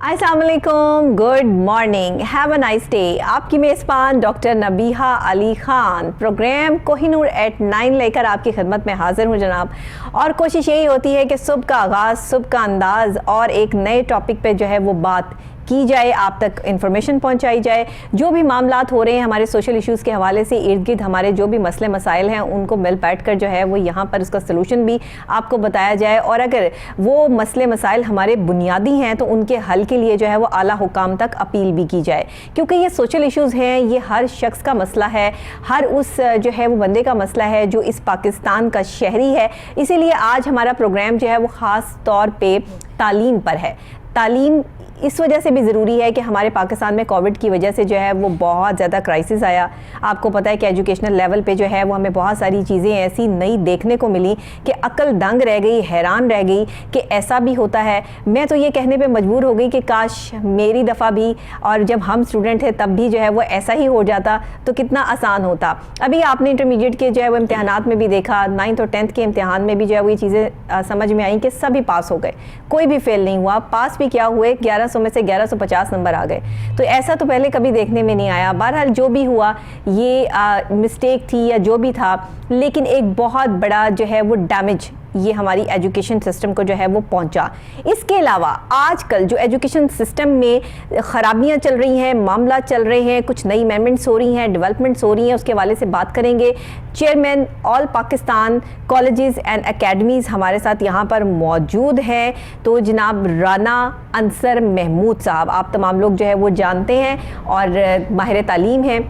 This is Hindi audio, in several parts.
अस्सलाम वालेकुम, good morning, have a nice day. आपकी मेज़बान doctor Nabiha Ali Khan programme Kohinoor at 9 लेकर आपकी खिदमत में हाजिर हूँ जनाब। और कोशिश यही होती है कि सुबह का आगाज़, सुबह का अंदाज़ और एक नए टॉपिक पे जो है वो बात की जाए, आप तक इन्फॉर्मेशन पहुंचाई जाए। जो भी मामलात हो रहे हैं हमारे सोशल इश्यूज़ के हवाले से, इर्द गिर्द हमारे जो भी मसले मसाइल हैं उनको मिल बैठ कर जो है वो यहाँ पर उसका सलूशन भी आपको बताया जाए। और अगर वो मसले मसाइल हमारे बुनियादी हैं तो उनके हल के लिए जो है वो आला हुकाम तक अपील भी की जाए, क्योंकि ये सोशल इश्यूज़ हैं, ये हर शख्स का मसला है, हर उस जो है वो बंदे का मसला है जो इस पाकिस्तान का शहरी है। इसीलिए आज हमारा प्रोग्राम जो है वो ख़ास तौर पर तालीम पर है। तालीम इस वजह से भी ज़रूरी है कि हमारे पाकिस्तान में कोविड की वजह से जो है वो बहुत ज़्यादा क्राइसिस आया। आपको पता है कि एजुकेशनल लेवल पे जो है वो हमें बहुत सारी चीज़ें ऐसी नई देखने को मिली कि अक्ल दंग रह गई, हैरान रह गई कि ऐसा भी होता है। मैं तो ये कहने पे मजबूर हो गई कि काश मेरी दफ़ा भी और जब हम स्टूडेंट थे तब भी जो है वो ऐसा ही हो जाता तो कितना आसान होता। अभी आपने इंटरमीडिएट के जो है वो इम्तहानात में भी देखा, 9th और 10th के इम्तहान में भी जो है वो ये चीज़ें समझ में आई कि सभी पास हो गए, कोई भी फेल नहीं हुआ। पास भी क्या हुए, 1100 में से 1150 नंबर आ गए। तो ऐसा तो पहले कभी देखने में नहीं आया। बहरहाल जो भी हुआ ये मिस्टेक थी या जो भी था, लेकिन एक बहुत बड़ा जो है वो डैमेज ये हमारी एजुकेशन सिस्टम को जो है वो पहुंचा। इसके अलावा आजकल जो एजुकेशन सिस्टम में ख़राबियां चल रही हैं, मामला चल रहे हैं, कुछ नई अमेंडमेंट्स हो रही हैं, डेवलपमेंट्स हो रही हैं, उसके हवाले से बात करेंगे। Chairman all Pakistan colleges and academies हमारे साथ यहाँ पर मौजूद हैं। तो जनाब राना अंसर महमूद साहब, आप तमाम लोग जो है वो जानते हैं और माहिर तालीम हैं,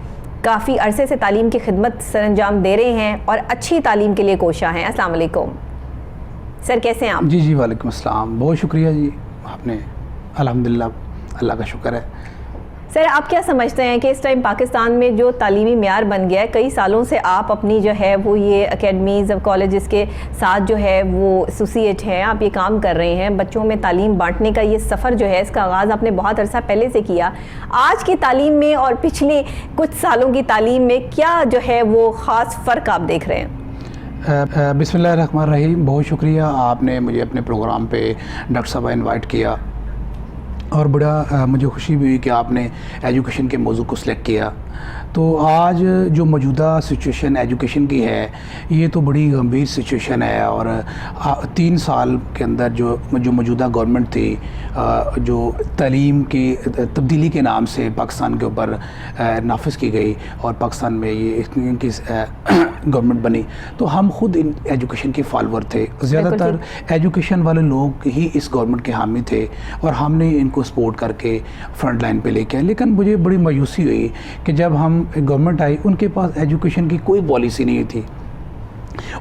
काफ़ी अरसे से तालीम की खिदमत सरअंजाम दे रहे हैं और अच्छी तालीम के लिए कोशा हैं। अस्सलाम वालेकुम सर, कैसे हैं आप? जी वालेकुम अस्सलाम, बहुत शुक्रिया जी, आपने अल्हम्दुलिल्लाह, अल्लाह का शुक्र है। सर, आप क्या समझते हैं कि इस टाइम पाकिस्तान में जो तालीमी मेयार बन गया है, कई सालों से आप अपनी जो है वो ये अकेडमीज़ और कॉलेजेस के साथ जो है वो एसोसिएट हैं, आप ये काम कर रहे हैं, बच्चों में तालीम बांटने का ये सफ़र जो है इसका आगाज़ आपने बहुत अरसा पहले से किया। आज की तालीम में और पिछले कुछ सालों की तालीम में क्या जो है वो ख़ास फ़र्क आप देख रहे हैं? बिस्मिल्लाहिर्रहमानिर्रहीम, बहुत शुक्रिया, आपने मुझे अपने प्रोग्राम पे डॉक्टर साहब इनवाइट किया और बड़ा मुझे खुशी भी हुई कि आपने एजुकेशन के मौजू को सिलेक्ट किया। तो आज जो मौजूदा सिचुएशन एजुकेशन की है ये तो बड़ी गंभीर सिचुएशन है और 3 साल के अंदर जो मौजूदा गवर्नमेंट थी, जो तालीम की तब्दीली के नाम से पाकिस्तान के ऊपर नाफिज की गई और पाकिस्तान में ये इनकी गवर्नमेंट बनी, तो हम खुद इन एजुकेशन के फॉलोअर थे। ज़्यादातर एजुकेशन वाले लोग ही इस गवर्नमेंट के हामी थे और हमने इनको सपोर्ट करके फ्रंट लाइन पे लेके आए। लेकिन मुझे बड़ी मायूसी हुई कि जब हम गवर्नमेंट आई उनके पास एजुकेशन की कोई पॉलिसी नहीं थी।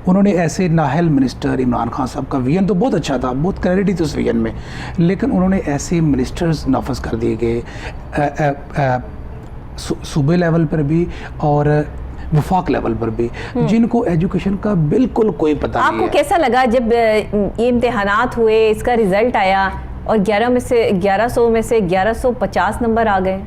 उन्होंने ऐसे नाहल मिनिस्टर इमरान खान साहब का विजन तो बहुत अच्छा था, बहुत क्लैरिटी थी उस विजन में, लेकिन उन्होंने ऐसे मिनिस्टर्स नाफज कर दिए गए सूबे लेवल पर भी और वफाक लेवल पर भी, जिनको एजुकेशन का बिल्कुल कोई पता नहीं है। आपको कैसा लगा जब ये इम्तिहानात हुए, इसका रिज़ल्ट आया और 1100 में से 1150 नंबर आ गए?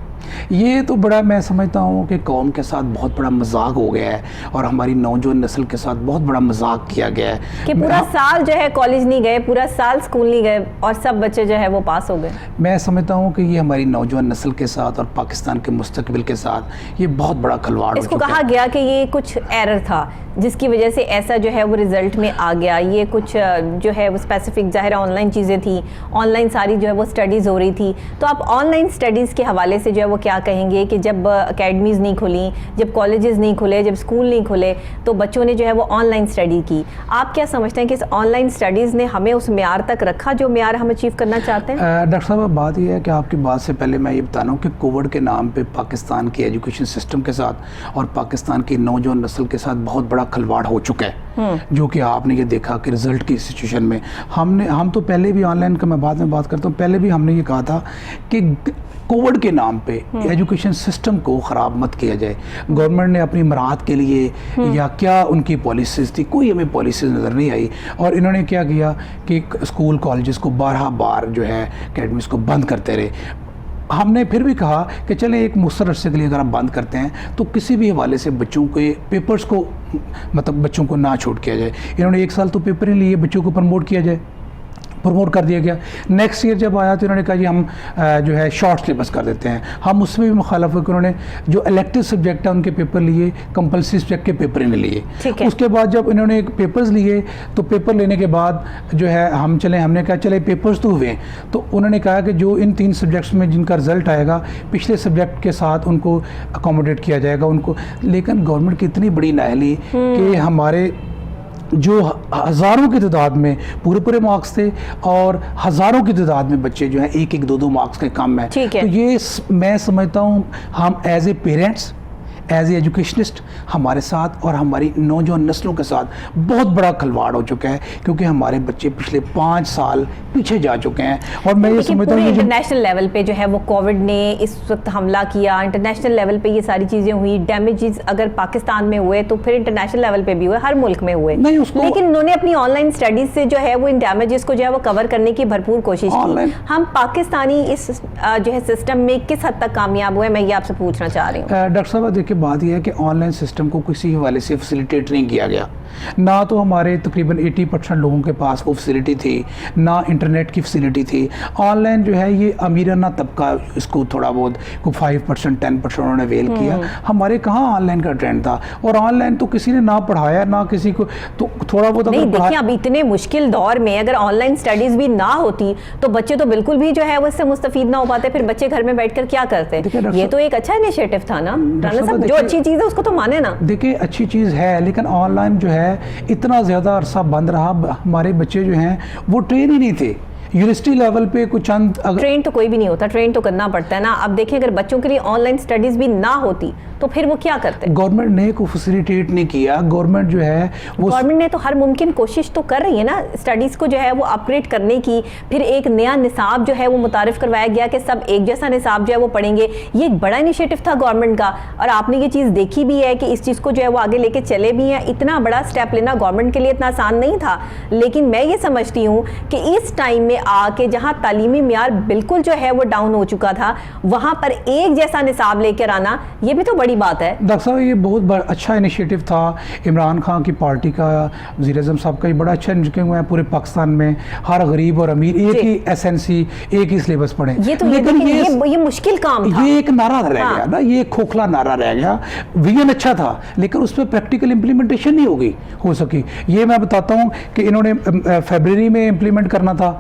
ये तो बड़ा, मैं समझता हूँ कि कौम के साथ बहुत बड़ा मजाक हो गया है और हमारी नौजवान नस्ल के साथ बहुत बड़ा मजाक किया गया है कि पूरा साल जो है कॉलेज नहीं गए, पूरा साल स्कूल नहीं गए और सब बच्चे जो है वो पास हो गए। मैं समझता हूँ कि ये हमारी नौजवान नस्ल के साथ और पाकिस्तान के मुस्तकबिल के साथ ये बहुत बड़ा खिलवाड़ हो चुका है। इसको कहा गया कि ये कुछ एरर था जिसकी वजह से ऐसा जो है वो रिज़ल्ट में आ गया। ये कुछ जो है वो स्पेसिफिक, ज़ाहिर ऑनलाइन चीज़ें थी, ऑनलाइन सारी जो है वो स्टडीज़ हो रही थी। तो आप ऑनलाइन स्टडीज़ के हवाले से जो है वो क्या कहेंगे कि जब अकेडमीज़ नहीं खुली, जब कॉलेजेस नहीं खुले, जब स्कूल नहीं खुले तो बच्चों ने जो है वो ऑनलाइन स्टडी की। आप क्या समझते हैं कि इस ऑनलाइन स्टडीज़ ने हमें उस मेयार तक रखा जो मेयार हम अचीव करना चाहते हैं? डॉक्टर साहब, बात यह है कि आपकी बात से पहले मैं ये बता रहा हूँ कि कोविड के नाम पर पाकिस्तान के एजुकेशन सिस्टम के साथ और पाकिस्तान की नौजवान नस्ल के साथ बहुत बड़ा खिलवाड़ हो चुका है, जो कि आपने ये देखा कि रिज़ल्ट की सिचुएशन में हम तो पहले भी ऑनलाइन का, मैं बाद में बात करता हूँ, पहले भी हमने ये कहा था कि कोविड के नाम पे एजुकेशन सिस्टम को ख़राब मत किया जाए। गवर्नमेंट ने अपनी मराहत के लिए या क्या उनकी पॉलिसीज़ थी, कोई हमें पॉलिसीज़ नज़र नहीं आई और इन्होंने क्या किया कि स्कूल कॉलेजेस को बार जो है अकेडमीज़ को बंद करते रहे। हमने फिर भी कहा कि चलें एक मुख्तर अरसे के लिए अगर आप बंद करते हैं तो किसी भी हवाले से बच्चों के पेपर्स को, मतलब बच्चों को ना छूट किया जाए। इन्होंने 1 साल तो पेपर ही लिए, बच्चों को प्रमोट किया जाए। प्रमोट कर दिया गया। नेक्स्ट ईयर जब आया तो इन्होंने कहा जी हम जो है शॉर्ट सिलेबस कर देते हैं। हम उसमें भी मुखालफ हुए कि उन्होंने जो इलेक्टिव सब्जेक्ट है उनके पेपर लिए, कंपल्सरी सब्जेक्ट के पेपर ही नहीं लिए। उसके बाद जब इन्होंने पेपर्स लिए तो पेपर लेने के बाद जो है हमने कहा चले पेपर्स तो हुए, तो उन्होंने कहा कि जो इन 3 सब्जेक्ट्स में जिनका रिजल्ट आएगा पिछले सब्जेक्ट के साथ उनको अकोमोडेट किया जाएगा उनको। लेकिन गवर्नमेंट की इतनी बड़ी नाअहली कि हमारे जो हज़ारों की तादाद में पूरे मार्क्स थे और हज़ारों की तादाद में बच्चे जो हैं 1-1, 2-2 मार्क्स के कम है। तो ये मैं समझता हूँ हम as a parents, as a educationist हमारे साथ और हमारी नौजवान नस्लों के साथ बहुत बड़ा खिलवाड़ हो चुका है, क्योंकि हमारे बच्चे पिछले 5 साल पीछे जा चुके हैं। और मैं ये समझता हूँ इंटरनेशनल लेवल पे जो है वो कोविड ने इस वक्त हमला किया, इंटरनेशनल लेवल पे ये सारी चीज़ें हुई, डैमेजेस अगर पाकिस्तान में हुए तो फिर इंटरनेशनल लेवल पे भी हुए, हर मुल्क में हुए। लेकिन उन्होंने अपनी ऑनलाइन स्टडीज से जो है वो इन डैमेजेस को जो है वो कवर करने की भरपूर कोशिश की। हम पाकिस्तानी इस जो है सिस्टम में किस हद तक कामयाब हुए, मैं ये आपसे पूछना चाह रही हूँ। डॉक्टर साहब देखिए बात यह है कि ऑनलाइन सिस्टम को किसी हवाले से फैसिलिटेट नहीं किया गया। ना तो हमारे तकरीबन 80% लोगों के पास वो फैसिलिटी थी, ना इंटरनेट की फैसिलिटी थी। ऑनलाइन जो है ये अमीराना तबका इसको थोड़ा बहुत को 5% 10% उन्होंने वेल किया। हमारे कहाँ ऑनलाइन का ट्रेंड था, और ऑनलाइन तो किसी ने ना पढ़ाया ना किसी को, तो थोड़ा बहुत नहीं। देखिए अब इतने मुश्किल दौर में अगर ऑनलाइन स्टडीज भी ना होती तो बच्चे तो बिल्कुल भी जो है वो इससे मुस्तफीद ना हो पाते, फिर बच्चे घर में बैठकर क्या करते। ये तो एक अच्छा इनिशिएटिव था ना, जो अच्छी चीज़ है उसको तो माने ना। देखिए अच्छी चीज़ है, लेकिन ऑनलाइन जो है इतना ज़्यादा अरसा बंद रहा, हमारे बच्चे जो हैं वो ट्रेन ही नहीं थे। यूनिवर्सिटी लेवल पे कुछ चंद ट्रेन तो कोई भी नहीं होता, ट्रेन तो करना पड़ता है ना। अब देखिए अगर बच्चों के लिए ऑनलाइन स्टडीज भी ना होती तो फिर वो क्या करते? गवर्नमेंट ने को फैसिलिटेट नहीं किया। गवर्नमेंट जो है वो गवर्नमेंट ने तो हर मुमकिन कोशिश तो कर रही है ना स्टडीज को जो है वो अपग्रेड करने की। फिर एक नया निसाब जो है वो मुतारिफ करवाया गया कि सब एक जैसा निसाब जो है वो पढ़ेंगे। ये एक बड़ा इनिशिएटिव था गवर्नमेंट का, और आपने ये चीज़ देखी भी है कि इस चीज़ को जो है वो आगे लेके चले भी हैं। इतना बड़ा स्टेप लेना गवर्नमेंट के लिए इतना आसान नहीं था, लेकिन मैं ये समझती हूँ कि इस टाइम में आके जहाँ तालीमी मियार बिल्कुल जो है वो डाउन हो चुका था, वहाँ पर एक जैसा निसाब लेकर आना ये भी तो बड़ी बात है। डॉक्टर साहब ये बहुत अच्छा इनिशिएटिव था इमरान खान की पार्टी का, वज़ीर आज़म साहब का। ये बड़ा अच्छा इनिशिएटिव है पूरे पाकिस्तान में हर गरीब और अमीर एक ही एसएनसी एक ही सिलेबस पढ़े। लेकिन ये मुश्किल काम था। ये एक नारा रह गया ना, ये खोखला नारा रह गया। विजन अच्छा था लेकिन उस पर प्रैक्टिकल इम्प्लीमेंटेशन नहीं हो सकी। ये मैं बताता हूँ कि इन्होंने फरवरी में इम्प्लीमेंट करना था,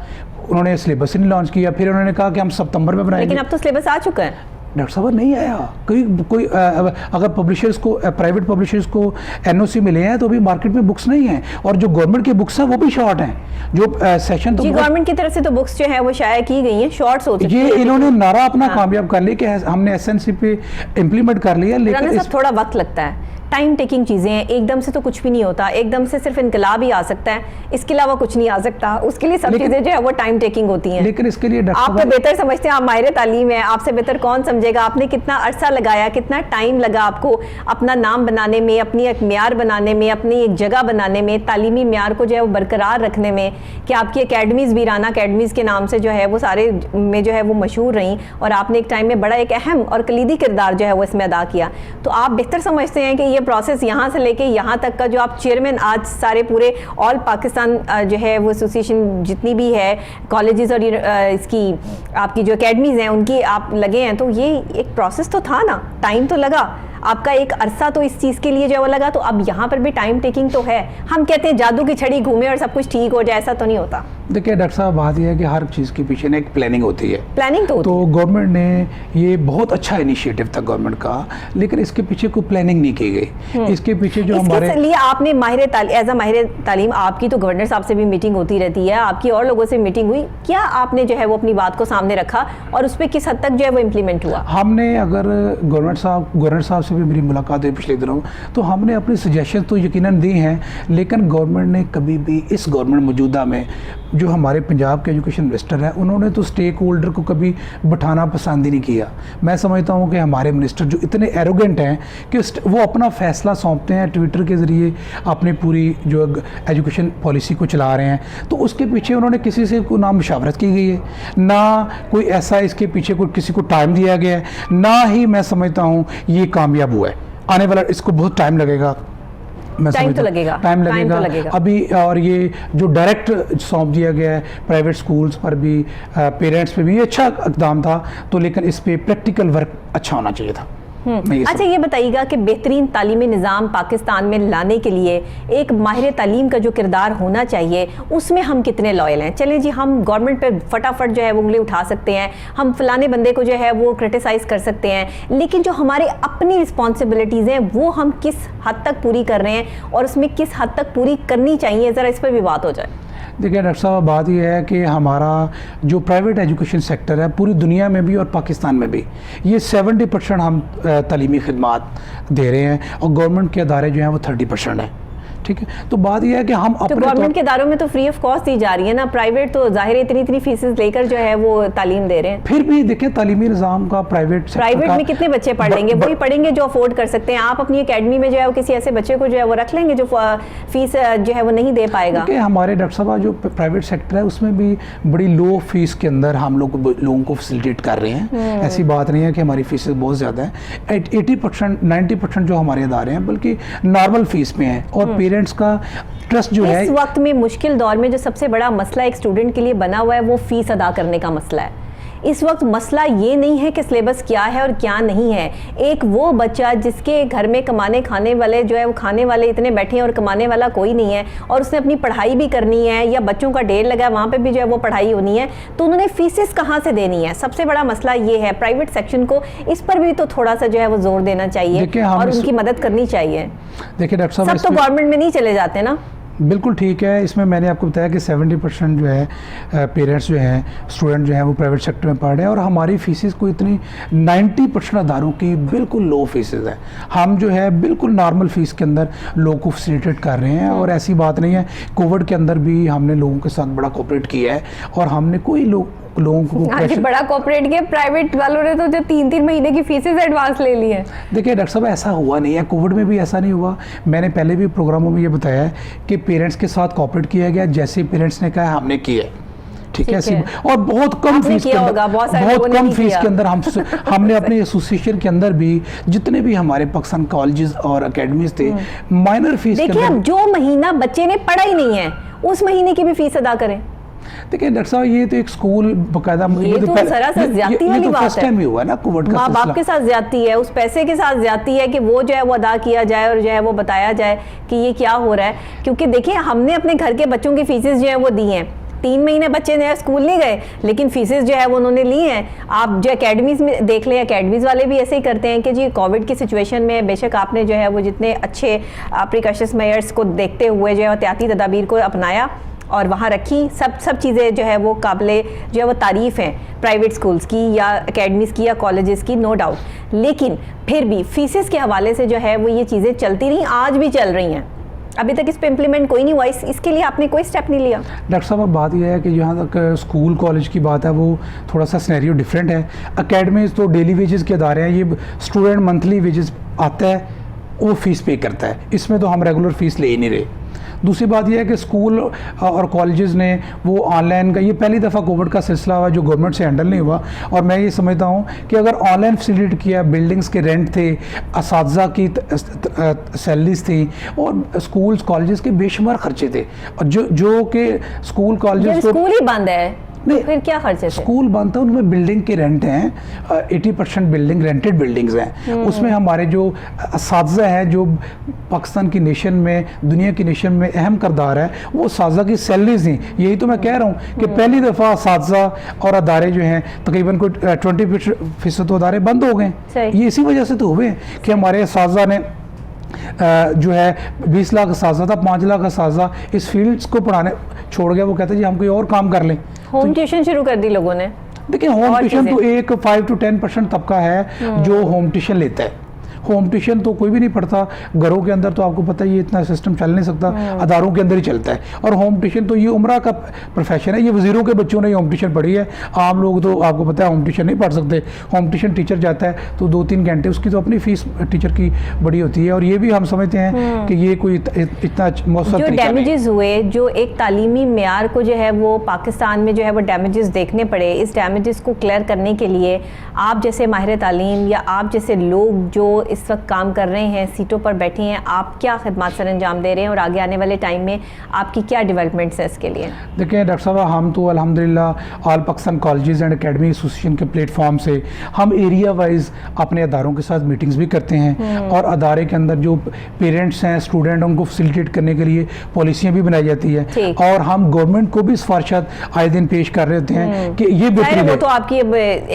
उन्होंने सिलेबस ही नहीं लॉन्च किया। फिर उन्होंने कहा कि हम सितंबर में बनाएंगे, लेकिन अब तो सिलेबस आ चुका है। डॉक्टर साहब नहीं आया। कोई अगर पब्लिशर्स को प्राइवेट पब्लिशर्स को एनओसी मिले हैं तो अभी मार्केट में बुक्स नहीं हैं, और जो गवर्नमेंट की बुक्स हैं वो भी शॉर्ट हैं। जो सेशन तो गवर्नमेंट की तरफ से तो बुक्स जो है वो शाया की गई हैं, शॉर्ट्स होती ये इन्होंने नारा अपना कामयाब कर लिया कि हमने एसएनसी पे इम्प्लीमेंट कर लिया, लेकिन थोड़ा वक्त लगता है। टाइम टेकिंग चीज़ें हैं, एकदम से तो कुछ भी नहीं होता। एकदम से सिर्फ इनकलाब ही आ सकता है, इसके अलावा कुछ नहीं आ सकता। उसके लिए सब चीज़ें जो है वो टाइम टेकिंग होती हैं। लेकिन इसके लिए आप तो बेहतर समझते हैं, आप माहिर तालीम है, आपसे बेहतर कौन समझेगा। आपने कितना अरसा लगाया, कितना टाइम लगा आपको अपना नाम बनाने में, अपनी एक म्यार बनाने में, अपनी एक जगह बनाने में, तालीमी म्यार को जो है वो बरकरार रखने में, कि आपकी अकेडमीज़ भी राना अकेडमीज़ के नाम से जो है वो सारे में जो है वो मशहूर रहीं, और आपने एक टाइम में बड़ा एक अहम और कलीदी किरदार जो है वो इसमें अदा किया। तो आप बेहतर समझते हैं कि ये प्रोसेस यहाँ से लेके यहाँ तक का जो आप चेयरमैन आज सारे पूरे ऑल पाकिस्तान जो है वो एसोसिएशन जितनी भी है कॉलेजेस और इसकी आपकी जो एकेडमीज़ हैं उनकी आप लगे हैं, तो ये एक प्रोसेस तो था ना, टाइम तो लगा आपका, एक अरसा तो इस चीज़ के लिए जो वो लगा। तो अब यहाँ पर भी टाइम टेकिंग तो है। हम कहते हैं जादू की छड़ी घूमे और सब कुछ ठीक हो जाए, ऐसा तो नहीं होता। देखिए डॉक्टर साहब बात यह है कि हर चीज़ के पीछे ना एक प्लानिंग होती है। प्लानिंग तो गवर्नमेंट ने ये बहुत अच्छा इनिशिएटिव था गवर्नमेंट का, लेकिन इसके पीछे कोई प्लानिंग नहीं की गई। इसके पीछे जो हमारे लिए आपने एज अ माहिर तालीम आपकी तो गवर्नर साहब से भी मीटिंग होती रहती है, आपकी और लोगों से मीटिंग हुई, क्या आपने जो है वो अपनी बात को सामने रखा और उस पर किस हद तक जो है वो इम्प्लीमेंट हुआ? हमने अगर गवर्नर साहब से भी मेरी मुलाकात हुई पिछले दिनों, तो हमने अपनी सजेशन तो यकीनन दी हैं, लेकिन गवर्नमेंट ने कभी भी इस गवर्नमेंट मौजूदा में जो हमारे पंजाब के एजुकेशन मिनिस्टर हैं उन्होंने तो स्टेक होल्डर को कभी बिठाना पसंद ही नहीं किया। मैं समझता हूँ कि हमारे मिनिस्टर जो इतने एरोगेंट हैं कि वो अपना फैसला सौंपते हैं ट्विटर के ज़रिए, अपनी पूरी जो एजुकेशन पॉलिसी को चला रहे हैं, तो उसके पीछे उन्होंने किसी से कोई ना मुशावरत की गई है, ना कोई ऐसा इसके पीछे कोई किसी को टाइम दिया गया है, ना ही मैं समझता हूँ ये कामयाब हुआ है। आने वाला इसको बहुत टाइम लगेगा। टाइम तो लगेगा, टाइम लगेगा अभी। और ये जो डायरेक्ट सौंप दिया गया है प्राइवेट स्कूल्स पर भी, पेरेंट्स पे भी, ये अच्छा इकदाम था, तो लेकिन इस पे प्रैक्टिकल वर्क अच्छा होना चाहिए था। अच्छा, ये बताइएगा कि बेहतरीन तालीमी निज़ाम पाकिस्तान में लाने के लिए एक माहिर तालीम का जो किरदार होना चाहिए, उसमें हम कितने लॉयल हैं? चलें जी, हम गवर्नमेंट पे फटाफट जो है वो उंगली उठा सकते हैं, हम फलाने बंदे को जो है वो क्रिटिसाइज़ कर सकते हैं, लेकिन जो हमारे अपनी रिस्पॉन्सिबिलिटीज़ हैं वो हम किस हद तक पूरी कर रहे हैं और उसमें किस हद तक पूरी करनी चाहिए, ज़रा इस पर भी बात हो जाए। देखिए डॉक्टर साहब, बात यह है कि हमारा जो प्राइवेट एजुकेशन सेक्टर है पूरी दुनिया में भी और पाकिस्तान में भी, ये 70% हम तालीमी खिदमात दे रहे हैं और गवर्नमेंट के अदारे जो हैं वो 30% है। ठीक है, तो बात यह है कि हम अपने गवर्नमेंट के इदारों में तो फ्री ऑफ कॉस्ट दी जा रही है ना, प्राइवेट तो जाहिर है इतनी फीसेस लेकर जो है वो तालीम दे रहे हैं। फिर भी देखें तालीमी निज़ाम का प्राइवेट में कितने बच्चे पढ़ लेंगे? वही पढ़ेंगे जो अफोर्ड कर सकते हैं। आप अपनी एकेडमी में जो है वो किसी ऐसे बच्चे को जो है वो रख लेंगे जो फीस जो है वो नहीं दे पाएगा। हमारे डॉक्टर साहब जो प्राइवेट सेक्टर है उसमें भी बड़ी लो फीस के अंदर हम लोगों को फैसिलिटेट कर रहे हैं। ऐसी बात नहीं है कि हमारी फीसें बहुत ज़्यादा है, 80% 90% जो हमारे अदारे हैं बल्कि नॉर्मल फीस में है। और पेरेंट्स का ट्रस्ट जो है, इस वक्त में मुश्किल दौर में जो सबसे बड़ा मसला एक स्टूडेंट के लिए बना हुआ है वो फीस अदा करने का मसला है। इस वक्त मसला ये नहीं है कि सिलेबस क्या है और क्या नहीं है। एक वो बच्चा जिसके घर में कमाने खाने वाले जो है वो खाने वाले इतने बैठे हैं और कमाने वाला कोई नहीं है, और उसने अपनी पढ़ाई भी करनी है या बच्चों का ढेर लगा है वहाँ पे भी जो है वो पढ़ाई होनी है, तो उन्होंने फीसेस कहाँ से देनी है? सबसे बड़ा मसला ये है। प्राइवेट सेक्शन को इस पर भी तो थोड़ा सा जो है वो जोर देना चाहिए और उनकी मदद करनी चाहिए। देखिए डॉक्टर साहब, सब तो गवर्नमेंट में नहीं चले जाते ना। बिल्कुल ठीक है। इसमें मैंने आपको बताया कि 70% जो है पेरेंट्स जो हैं, स्टूडेंट जो हैं वो प्राइवेट सेक्टर में पढ़ रहे हैं और हमारी फीसेस को इतनी 90% अदारों की बिल्कुल लो फीसेस है। हम जो है बिल्कुल नॉर्मल फ़ीस के अंदर लोगों को फैसिलिटेट कर रहे हैं और ऐसी बात नहीं है। कोविड के अंदर भी हमने लोगों के साथ बड़ा कोऑपरेट किया है और हमने कोई लोगों को बड़ा कोऑपरेट किया। प्राइवेट वालों ने तो जो 3-3 महीने की फीसेस एडवांस ले ली है। देखिए डॉक्टर साहब, ऐसा हुआ नहीं है, कोविड में भी ऐसा नहीं हुआ। मैंने पहले भी प्रोग्रामों में ये बताया है कि पेरेंट्स के साथ कोऑपरेट किया गया, जैसे पेरेंट्स ने कहा हमने किया। ठीक है, और बहुत कम फीस के अंदर, बहुत कम फीस के अंदर हमने अपने एसोसिएशन के अंदर भी जितने भी हमारे पाकिस्तान कॉलेजेस और अकेडमीज थे, माइनर फीस के अंदर, जो महीना बच्चे ने पढ़ा ही नहीं है उस महीने की भी फीस अदा करें। देखिए डॉक्टर साहब, ये तो एक स्कूल बकायदा, ये तो सरासर ज्यादती वाली बात है। फर्स्ट टाइम ही हुआ है ना कोविड का। माँ बाप के साथ ज्यादती है, उस पैसे के साथ ज्यादती है कि वो जो है वो अदा किया जाए और जो है वो बताया जाए कि ये क्या हो रहा है। क्योंकि देखिए, हमने अपने घर के बच्चों की फीसेस जो है वो दी हैं। 3 महीने बच्चे ने स्कूल नहीं गए लेकिन फीसेस जो है वो उन्होंने ली हैं। आप जो एकेडमीज में देख लें, एकेडमीज वाले भी ऐसे ही करते हैं कि जी कोविड की सिचुएशन में बेशक आपने जो है वो जितने अच्छे प्रिकॉशंस मेजर्स को देखते हुए जो है एहतियाती तदाबीर को अपनाया और वहाँ रखी, सब चीज़ें जो है वो काबिले जो है वो तारीफ़ हैं प्राइवेट स्कूल्स की या एकेडमीज़ की या कॉलेजेस की, नो डाउट। लेकिन फिर भी फीसेस के हवाले से जो है वो ये चीज़ें चलती रही, आज भी चल रही हैं। अभी तक इस पे इम्प्लीमेंट कोई नहीं हुआ। इसके लिए आपने कोई स्टेप नहीं लिया? डॉक्टर साहब, अब बात यह है कि जहाँ तक स्कूल कॉलेज की बात है वो थोड़ा सा सिनेरियो डिफरेंट है। अकेडमीज तो डेली वेजेस के अदारे हैं, ये स्टूडेंट मंथली वेजेस आता है वो फ़ीस पे करता है, इसमें तो हम रेगुलर फ़ीस ले ही नहीं रहे। दूसरी बात यह है कि स्कूल और कॉलेजेस ने वो ऑनलाइन का, ये पहली दफ़ा कोविड का सिलसिला हुआ जो गवर्नमेंट से हैंडल नहीं हुआ। और मैं ये समझता हूँ कि अगर ऑनलाइन फैसिलिटेट किया, बिल्डिंग्स के रेंट थे, असातिज़ा की सैलरीज थी और स्कूल्स कॉलेजेस के बेशुमार खर्चे थे, और जो कि स्कूल कॉलेजेस स्कूल ही बंद है नहीं, फिर क्या खर्चे थे? स्कूल बंद था, उनमें बिल्डिंग के रेंट हैं, 80% बिल्डिंग रेंटेड बिल्डिंग्स हैं। उसमें हमारे जो असातिज़ा है जो पाकिस्तान की नेशन में, दुनिया की नेशन में अहम किरदार है, वो असातिज़ा की सैलरीज थी। यही तो मैं कह रहा हूँ कि पहली दफ़ा असातिज़ा और अदारे जो हैं तकरीबन कोई 20% तो अदारे बंद हो गए। ये इसी वजह से तो हुए कि हमारे असातिज़ा ने जो है 20 लाख असातिज़ा था, 5 लाख असातिज़ा इस फील्ड्स को पढ़ाने छोड़ गया। वो कहते जी हम कोई और काम कर लें। होम ट्यूशन शुरू कर दी लोगों ने। देखिए होम ट्यूशन तो एक 5 to 10% तबका है जो होम ट्यूशन लेता है। होम ट्यूशन तो कोई भी नहीं पढ़ता, घरों के अंदर तो आपको पता है ये इतना सिस्टम चल नहीं सकता, अदारों के अंदर ही चलता है। और होम ट्यूशन तो ये उम्रा का प्रोफेशन है, ये वज़ीरों के बच्चों ने होम ट्यूशन पढ़ी है। आम लोग तो आपको पता है होम ट्यूशन नहीं पढ़ सकते। होम ट्यूशन टीचर जाता है तो 2-3 घंटे, उसकी तो अपनी फीस टीचर की बड़ी होती है। और ये भी हम समझते हैं कि ये कोई इतना मौसम जो डैमेजेस हुए, जो एक तालीमी मेयार को जो है वो पाकिस्तान में जो है वो डैमेजेस देखने पड़े, इस डैमेजेस को क्लियर करने के लिए आप जैसे माहिर तालीम या आप जैसे लोग जो इस वक्त काम कर रहे हैं, सीटों पर बैठे हैं, आप क्या खिदमत सर अंजाम दे रहे हैं और आगे आने वाले टाइम में आपकी क्या डेवलपमेंट्स है इसके लिए? देखिए डॉक्टर साहब, हम तो अल्हम्दुलिल्लाह all Pakistan colleges and academy association के प्लेटफॉर्म से हम एरिया वाइज अपने अदारों के साथ मीटिंग्स भी करते हैं और अदारे के अंदर जो पेरेंट्स हैं, स्टूडेंट, उनको फैसिलिटेट करने के लिए पॉलिसियाँ भी बनाई जाती है और हम गवर्नमेंट को भी सिफारिशात आए दिन पेश कर रहे होते हैं कि ये बेहतरीन है। तो आपकी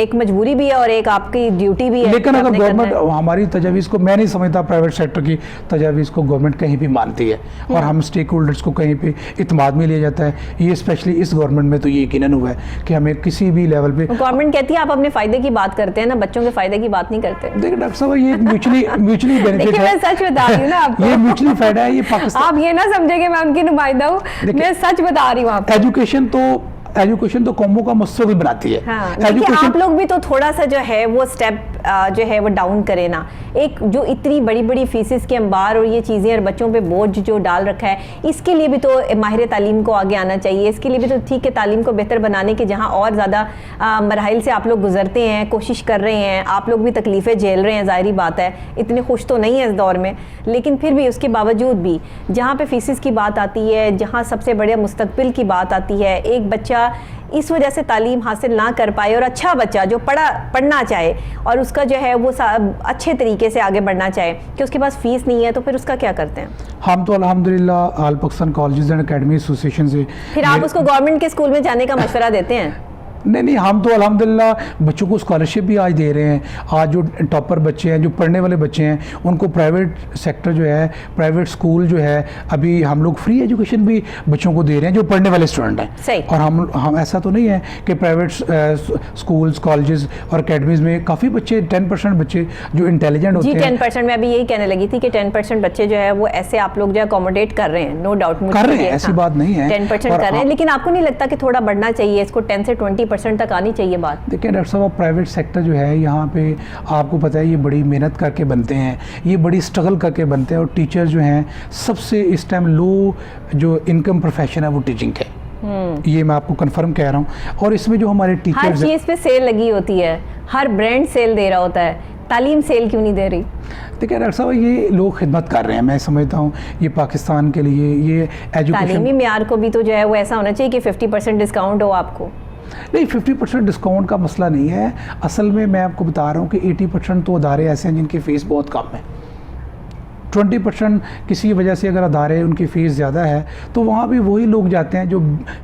एक मजबूरी भी है और एक आपकी ड्यूटी भी है, लेकिन अगर गवर्नमेंट हमारी तजावीज़ को, मैं नहीं समझता प्राइवेट सेक्टर की तजावीज़ को गवर्नमेंट कहीं भी मानती है और हम स्टेक होल्डर्स को कहीं पे इत्मीनान में लिया जाता है। ये स्पेशली इस गवर्नमेंट में तो ये यकीनन हुआ है कि हमें किसी भी लेवल पे गवर्नमेंट कहती है आप अपने फायदे की बात करते हैं ना, बच्चों के फायदे की बात नहीं करते। देखिए डॉक्टर साहब, ये म्यूचुअली बेनिफिट है। मैं सच बता रही हूँ ना आपको, ये म्यूचुअली फायदा है। ये पाकिस्तान, आप ये ना समझे कि मैं उनकी नुमाइंदा हूँ, मैं सच बता रही हूँ आपको। एजुकेशन तो कौमों का मुस्तकबिल बनाती है। हाँ, आप लोग भी तो थोड़ा सा जो है वो स्टेप जो है वो डाउन करें ना। एक जो इतनी बड़ी बड़ी फीसेस के अंबार और ये चीज़ें और बच्चों पे बोझ जो डाल रखा है, इसके लिए भी तो माहिर तालीम को आगे आना चाहिए। इसके लिए भी तो ठीक है, तालीम को बेहतर बनाने के जहाँ और ज़्यादा मराहिल से आप लोग गुजरते हैं, कोशिश कर रहे हैं, आप लोग भी तकलीफ़ें झेल रहे हैं, ज़ाहिरी बात है, इतने खुश तो नहीं है इस दौर में, लेकिन फिर भी उसके बावजूद भी जहाँ पे फीसेस की बात आती है, जहाँ सबसे बड़े मुस्तकबिल की बात आती है, एक बच्चा इस वजह से तालीम हासिल ना कर पाए और अच्छा बच्चा जो पढ़ना चाहे और उसका जो है वो अच्छे तरीके से आगे बढ़ना चाहे कि उसके पास फीस नहीं है, तो फिर उसका क्या करते हैं? हम तो अल्हम्दुलिल्लाह all Pakistan colleges and academy association से फिर आप उसको गवर्नमेंट के स्कूल में जाने का मशवरा देते हैं? नहीं, हम तो अल्हम्दुलिल्लाह बच्चों को स्कॉलरशिप भी आज दे रहे हैं। आज जो टॉपर बच्चे हैं, जो पढ़ने वाले बच्चे हैं, उनको प्राइवेट सेक्टर जो है, प्राइवेट स्कूल जो है, अभी हम लोग फ्री एजुकेशन भी बच्चों को दे रहे हैं जो पढ़ने वाले स्टूडेंट हैं। सही। और हम ऐसा तो नहीं है कि प्राइवेट स्कूल्स, कॉलेजेस और अकेडमीज़ में काफ़ी बच्चे 10% बच्चे जो इंटेलिजेंट होते हैं। 10% मैं अभी यही कहने लगी थी कि 10% बच्चे जो है वो ऐसे आप लोग जो अकोमोडेट कर रहे हैं, नो डाउट कर रहे हैं, ऐसी बात नहीं है, 10% कर रहे हैं, लेकिन आपको नहीं लगता कि थोड़ा बढ़ना चाहिए, इसको 10 से 20% तक आनी चाहिए बात? देखिए डॉक्टर साहब, प्राइवेट सेक्टर जो है यहाँ पे आपको पता है ये बड़ी मेहनत करके बनते हैं, ये बड़ी स्ट्रगल करके बनते हैं और टीचर जो हैं सबसे इस टाइम लो जो इनकम प्रोफेशन है वो टीचिंग है। ये मैं आपको कंफर्म कह रहा हूँ। और इसमें जो हमारे टीचर्स, हर चीज़ पे सेल लगी होती है, हर ब्रांड सेल दे रहा होता है, तालीम सेल क्यों नहीं दे रही? देखिए डॉक्टर साहब, ये लोग खिदमत कर रहे हैं, मैं समझता हूँ ये पाकिस्तान के लिए, ये एजुकेशन, तालीमी मेयार को भी तो जो है वो ऐसा होना चाहिए कि 50% डिस्काउंट हो आपको। नहीं, 50% डिस्काउंट का मसला नहीं है। असल में मैं आपको बता रहा हूँ कि 80% तो अदारे ऐसे हैं जिनकी फ़ीस बहुत कम है। 20% किसी वजह से अगर अदारे उनकी फ़ीस ज़्यादा है तो वहाँ भी वही लोग जाते हैं जो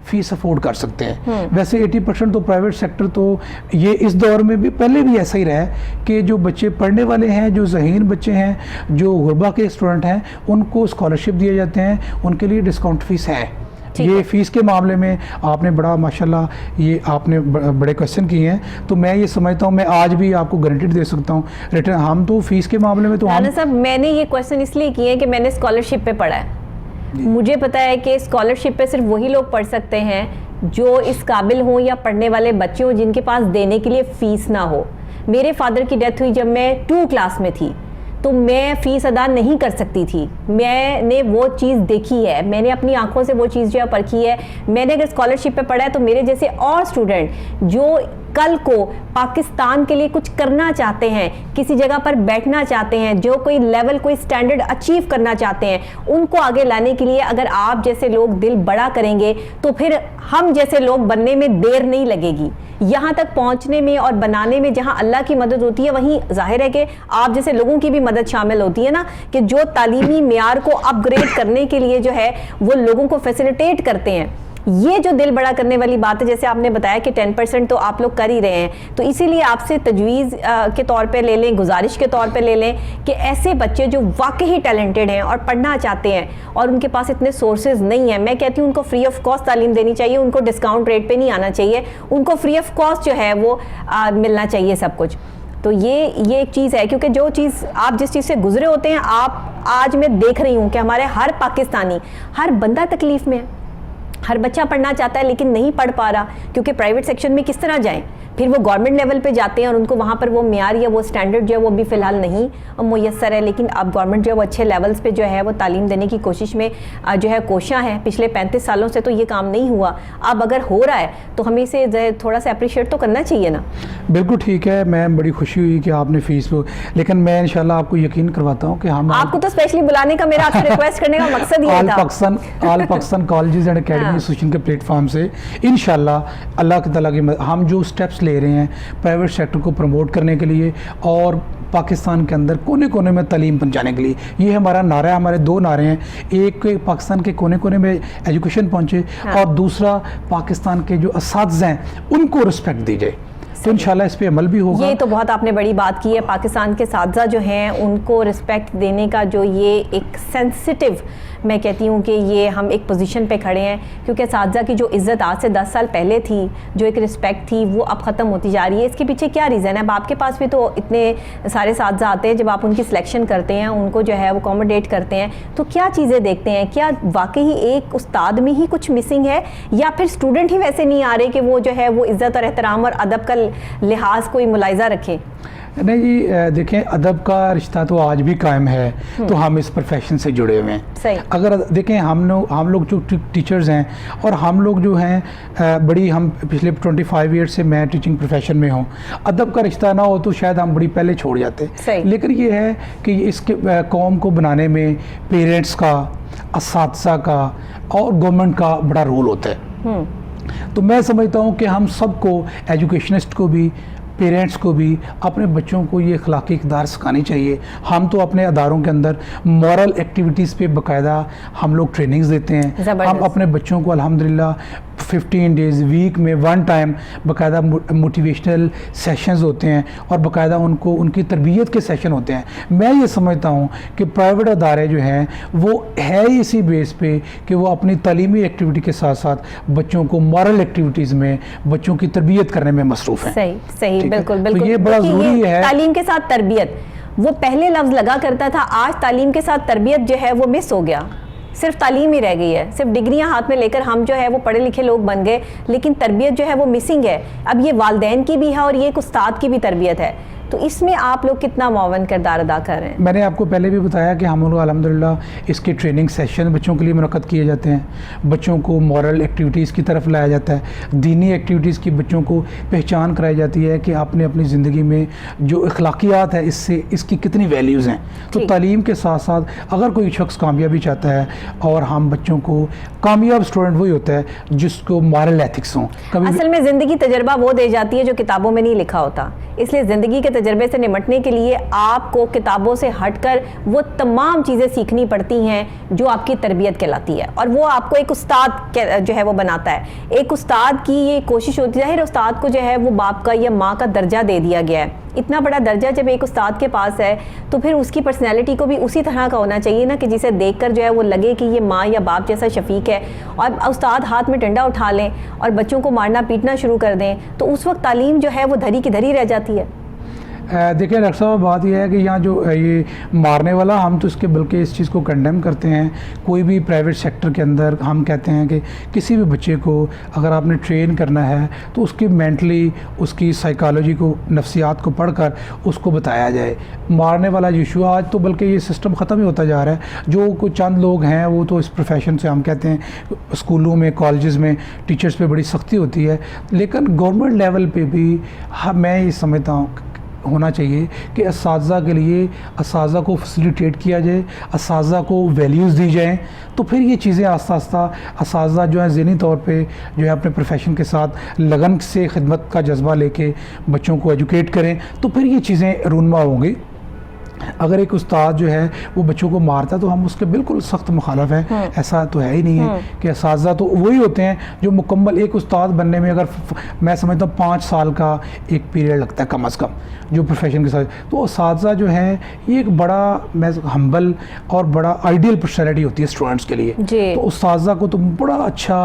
फ़ीस अफोर्ड कर सकते हैं। वैसे 80% तो प्राइवेट सेक्टर, तो ये इस दौर में भी, पहले भी ऐसा ही रहा है कि जो बच्चे पढ़ने वाले हैं, जो ज़हीन बच्चे हैं, जो गुरबा के स्टूडेंट हैं, उनको स्कॉलरशिप दिए जाते हैं, उनके लिए डिस्काउंट फ़ीस है। ये फ़ीस के मामले में आपने बड़ा माशाल्लाह ये आपने बड़े क्वेश्चन किए हैं, तो मैं ये समझता हूँ, मैं आज भी आपको गारंटी दे सकता हूँ रिटर्न, हम तो फ़ीस के मामले में तो हम साहब, मैंने ये क्वेश्चन इसलिए किए हैं कि मैंने स्कॉलरशिप पे पढ़ा है। मुझे पता है कि स्कॉलरशिप पे सिर्फ वही लोग पढ़ सकते हैं जो इस काबिल हों या पढ़ने वाले बच्चे हों जिनके पास देने के लिए फ़ीस ना हो। मेरे फादर की डेथ हुई जब मैं 2 क्लास में थी, तो मैं फ़ीस अदा नहीं कर सकती थी। मैंने वो चीज़ देखी है, मैंने अपनी आंखों से वो चीज़ जो है परखी है। मैंने अगर स्कॉलरशिप पे पढ़ा है तो मेरे जैसे और स्टूडेंट जो कल को पाकिस्तान के लिए कुछ करना चाहते हैं, किसी जगह पर बैठना चाहते हैं, जो कोई लेवल, कोई स्टैंडर्ड अचीव करना चाहते हैं, उनको आगे लाने के लिए अगर आप जैसे लोग दिल बड़ा करेंगे तो फिर हम जैसे लोग बनने में देर नहीं लगेगी। यहाँ तक पहुँचने में और बनाने में जहाँ अल्लाह की मदद होती है, वहीं जाहिर है कि आप जैसे लोगों की भी मदद शामिल होती है ना, कि जो तालीमी मेयार को अपग्रेड करने के लिए जो है वो लोगों को फैसिलिटेट करते हैं। ये जो दिल बड़ा करने वाली बात है, जैसे आपने बताया कि 10% तो आप लोग कर ही रहे हैं, तो इसीलिए आपसे तजवीज़ के तौर पे ले लें, गुजारिश के तौर पे ले लें कि ऐसे बच्चे जो वाकई टैलेंटेड हैं और पढ़ना चाहते हैं और उनके पास इतने सोर्सेज नहीं है, मैं कहती हूँ उनको फ्री ऑफ कॉस्ट तालीम देनी चाहिए, उनको डिस्काउंट रेट पे नहीं आना चाहिए, उनको फ्री ऑफ कॉस्ट जो है वो मिलना चाहिए सब कुछ। तो ये एक चीज़ है, क्योंकि जो चीज़ आप जिस चीज़ से गुजरे होते हैं, आप आज मैं देख रही हूँ कि हमारे हर पाकिस्तानी, हर बंदा तकलीफ़ में है। हर बच्चा पढ़ना चाहता है लेकिन नहीं पढ़ पा रहा, क्योंकि प्राइवेट सेक्शन में किस तरह जाएं, फिर वो गवर्नमेंट लेवल पे जाते हैं और उनको वहाँ पर वो म्यार या वो स्टैंडर्ड जो है वो भी फ़िलहाल नहीं मुयस्सर है। लेकिन अब गवर्नमेंट जो है वो अच्छे लेवल्स पे जो है वो तालीम देने की कोशिश में जो है कोशियाँ हैं। पिछले 35 सालों से तो ये काम नहीं हुआ, अब अगर हो रहा है तो हमें इसे थोड़ा सा अप्रिशिएट तो करना चाहिए ना। बिल्कुल ठीक है, मैं बड़ी खुशी हुई कि आपने फीस लो, लेकिन मैं इंशाल्लाह आपको यकीन करवाता हूँ कि हम आपको तो स्पेशली बुलाने का मेरा आपसे रिक्वेस्ट करने का मकसद ये था। All Pakistan colleges and academy association के प्लेटफॉर्म से इंशाल्लाह अल्लाह की ताला की हम जो स्टेप्स ले रहे हैं प्राइवेट सेक्टर को प्रमोट करने के लिए और पाकिस्तान के अंदर कोने कोने में तालीम पहुंचाने के लिए, ये हमारा नारा है। हमारे 2 नारे हैं, एक पाकिस्तान के कोने कोने में एजुकेशन पहुंचे और दूसरा पाकिस्तान के जो असातिज़ा हैं उनको रिस्पेक्ट दी जाए। तो इंशाल्लाह इस पे अमल भी होगा। ये तो बहुत आपने बड़ी बात की है, पाकिस्तान के असातिज़ा जो हैं उनको रिस्पेक्ट देने का जो ये एक सेंसिटिव, मैं कहती हूँ कि ये हम एक पोजीशन पे खड़े हैं, क्योंकि असातिज़ा की जो इज़्ज़त आज से 10 साल पहले थी, जो एक रिस्पेक्ट थी, वो अब ख़त्म होती जा रही है। इसके पीछे क्या रीज़न है? अब आपके पास भी तो इतने सारे असातिज़ा आते हैं, जब आप उनकी सिलेक्शन करते हैं, उनको जो है वो अकोमोडेट करते हैं, तो क्या चीज़ें देखते हैं? क्या वाकई एक उस्ताद में ही कुछ मिसिंग है, या फिर स्टूडेंट ही वैसे नहीं आ रहे कि वो जो है वो इज़्ज़त और एहतराम और अदब का लिहाज कोई मुलाहिज़ा रखे? नहीं जी, देखें अदब का रिश्ता तो आज भी कायम है, तो हम इस प्रोफेशन से जुड़े हुए हैं। सही। अगर देखें हम लोग जो टीचर्स हैं और हम लोग जो हैं हम पिछले 25 ईयर से मैं टीचिंग प्रोफेशन में हूँ, अदब का रिश्ता ना हो तो शायद हम बड़ी पहले छोड़ जाते। लेकिन ये है कि इसके कौम को बनाने में पेरेंट्स का, असातिज़ा का और गवर्नमेंट का बड़ा रोल होता है। तो मैं समझता हूँ कि हम सबको, एजुकेशनिस्ट को भी, पेरेंट्स को भी अपने बच्चों को ये अखलाकी इक़दार सिखानी चाहिए। हम तो अपने अदारों के अंदर मॉरल एक्टिविटीज़ पे बाकायदा हम लोग ट्रेनिंग्स देते हैं। हम अपने बच्चों को अल्हम्दुलिल्लाह 15 डेज़ वीक में 1 टाइम बाकायदा मोटिवेशनल सेशंस होते हैं और बाकायदा उनको उनकी तरबियत के सेशन होते हैं। मैं ये समझता हूँ कि प्राइवेट अदारे जो हैं वो है इसी बेस पे कि वो अपनी तालीमी एक्टिविटी के साथ साथ बच्चों को मॉरल एक्टिविटीज़ में, बच्चों की तरबियत करने में मसरूफ़ हैं। सही सही, बिल्कुल बिल्कुल। तो ये बड़ा ज़रूरी है। तालीम के साथ तरबियत, वो पहले लफ्ज़ लगा करता था, आज तालीम के साथ तरबियत जो है वो मिस हो गया। सिर्फ तालीम ही रह गई है, सिर्फ डिग्रियां हाथ में लेकर हम जो है वो पढ़े लिखे लोग बन गए, लेकिन तरबियत जो है वो मिसिंग है। अब ये वालिदैन की भी है और ये एक उस्ताद की भी तरबियत है, तो इसमें आप लोग कितना मुआवन किरदार अदा कर रहे हैं? मैंने आपको पहले भी बताया कि हम लोग अल्हम्दुलिल्लाह इसके ट्रेनिंग सेशन बच्चों के लिए मुनक्कद किए जाते हैं। बच्चों को मॉरल एक्टिविटीज़ की तरफ लाया जाता है, दीनी एक्टिविटीज़ की बच्चों को पहचान कराई जाती है कि आपने अपनी ज़िंदगी में जो अखलाकियात है इससे इसकी कितनी वैल्यूज़ हैं। तो तालीम के साथ साथ अगर कोई शख्स कामयाबी चाहता है, और हम बच्चों को, कामयाब स्टूडेंट वही होता है जिसको मॉरल एथिक्स हों। असल में ज़िंदगी तजर्बा वो दे जाती है जो किताबों में नहीं लिखा होता, इसलिए ज़िंदगी के तजर्बे से निमटने के लिए आपको किताबों से हटकर वो तमाम चीज़ें सीखनी पड़ती हैं जो आपकी तरबियत कहलाती है, और वो आपको एक उस्ताद जो है वो बनाता है। एक उस्ताद की ये कोशिश होती है, उस्ताद को जो है वो बाप का या माँ का दर्जा दे दिया गया है। इतना बड़ा दर्जा जब एक उस्ताद के पास है तो फिर उसकी पर्सनैलिटी को भी उसी तरह का होना चाहिए ना, कि जिसे देखकर जो है वो लगे कि ये माँ या बाप जैसा शफीक है। और उस्ताद हाथ में डंडा उठा लें और बच्चों को मारना पीटना शुरू कर दें तो उस वक्त तालीम जो है वो धरी की धरी रह जाती है। देखिए डॉक्टर साहब, बात यह है कि यहाँ जो ये मारने वाला, हम तो इसके बल्कि इस चीज़ को कंडेम करते हैं। कोई भी प्राइवेट सेक्टर के अंदर हम कहते हैं कि किसी भी बच्चे को अगर आपने ट्रेन करना है तो उसकी मेंटली, उसकी साइकोलॉजी को, नफ्सियात को पढ़कर उसको बताया जाए। मारने वाला इशू आज तो बल्कि ये सिस्टम ख़त्म ही होता जा रहा है। जो कुछ चंद लोग हैं वो तो इस प्रोफेशन से, हम कहते हैं स्कूलों में, कॉलेजेस में टीचर्स पे बड़ी सख्ती होती है, लेकिन गवर्नमेंट लेवल पे भी मैं ये समझता हूँ होना चाहिए कि असातिज़ा के लिए असातिज़ा को फैसिलिटेट किया जाए, असातिज़ा को वैल्यूज़ दी जाएँ, तो फिर ये चीज़ें आस्ता आस्ता असातिज़ा जो है ज़हनी तौर पे जो है अपने प्रोफेशन के साथ लगन से खिदमत का जज्बा लेके बच्चों को एजुकेट करें, तो फिर ये चीज़ें रूनमा होंगी। अगर एक उस्ताद जो है वो बच्चों को मारता है तो हम उसके बिल्कुल सख्त मुखालफ हैं। ऐसा तो है ही नहीं है कि असातिज़ा तो वही होते हैं जो मुकम्मल, एक उस्ताद बनने में अगर मैं समझता हूँ 5 साल का एक पीरियड लगता है कम अज़ कम जो प्रोफेशन के साथ। तो असातिज़ा जो है ये एक बड़ा हम्बल और बड़ा आइडियल पर्सनैलिटी होती है स्टूडेंट्स के लिए। तो उस्ताद को तो बड़ा अच्छा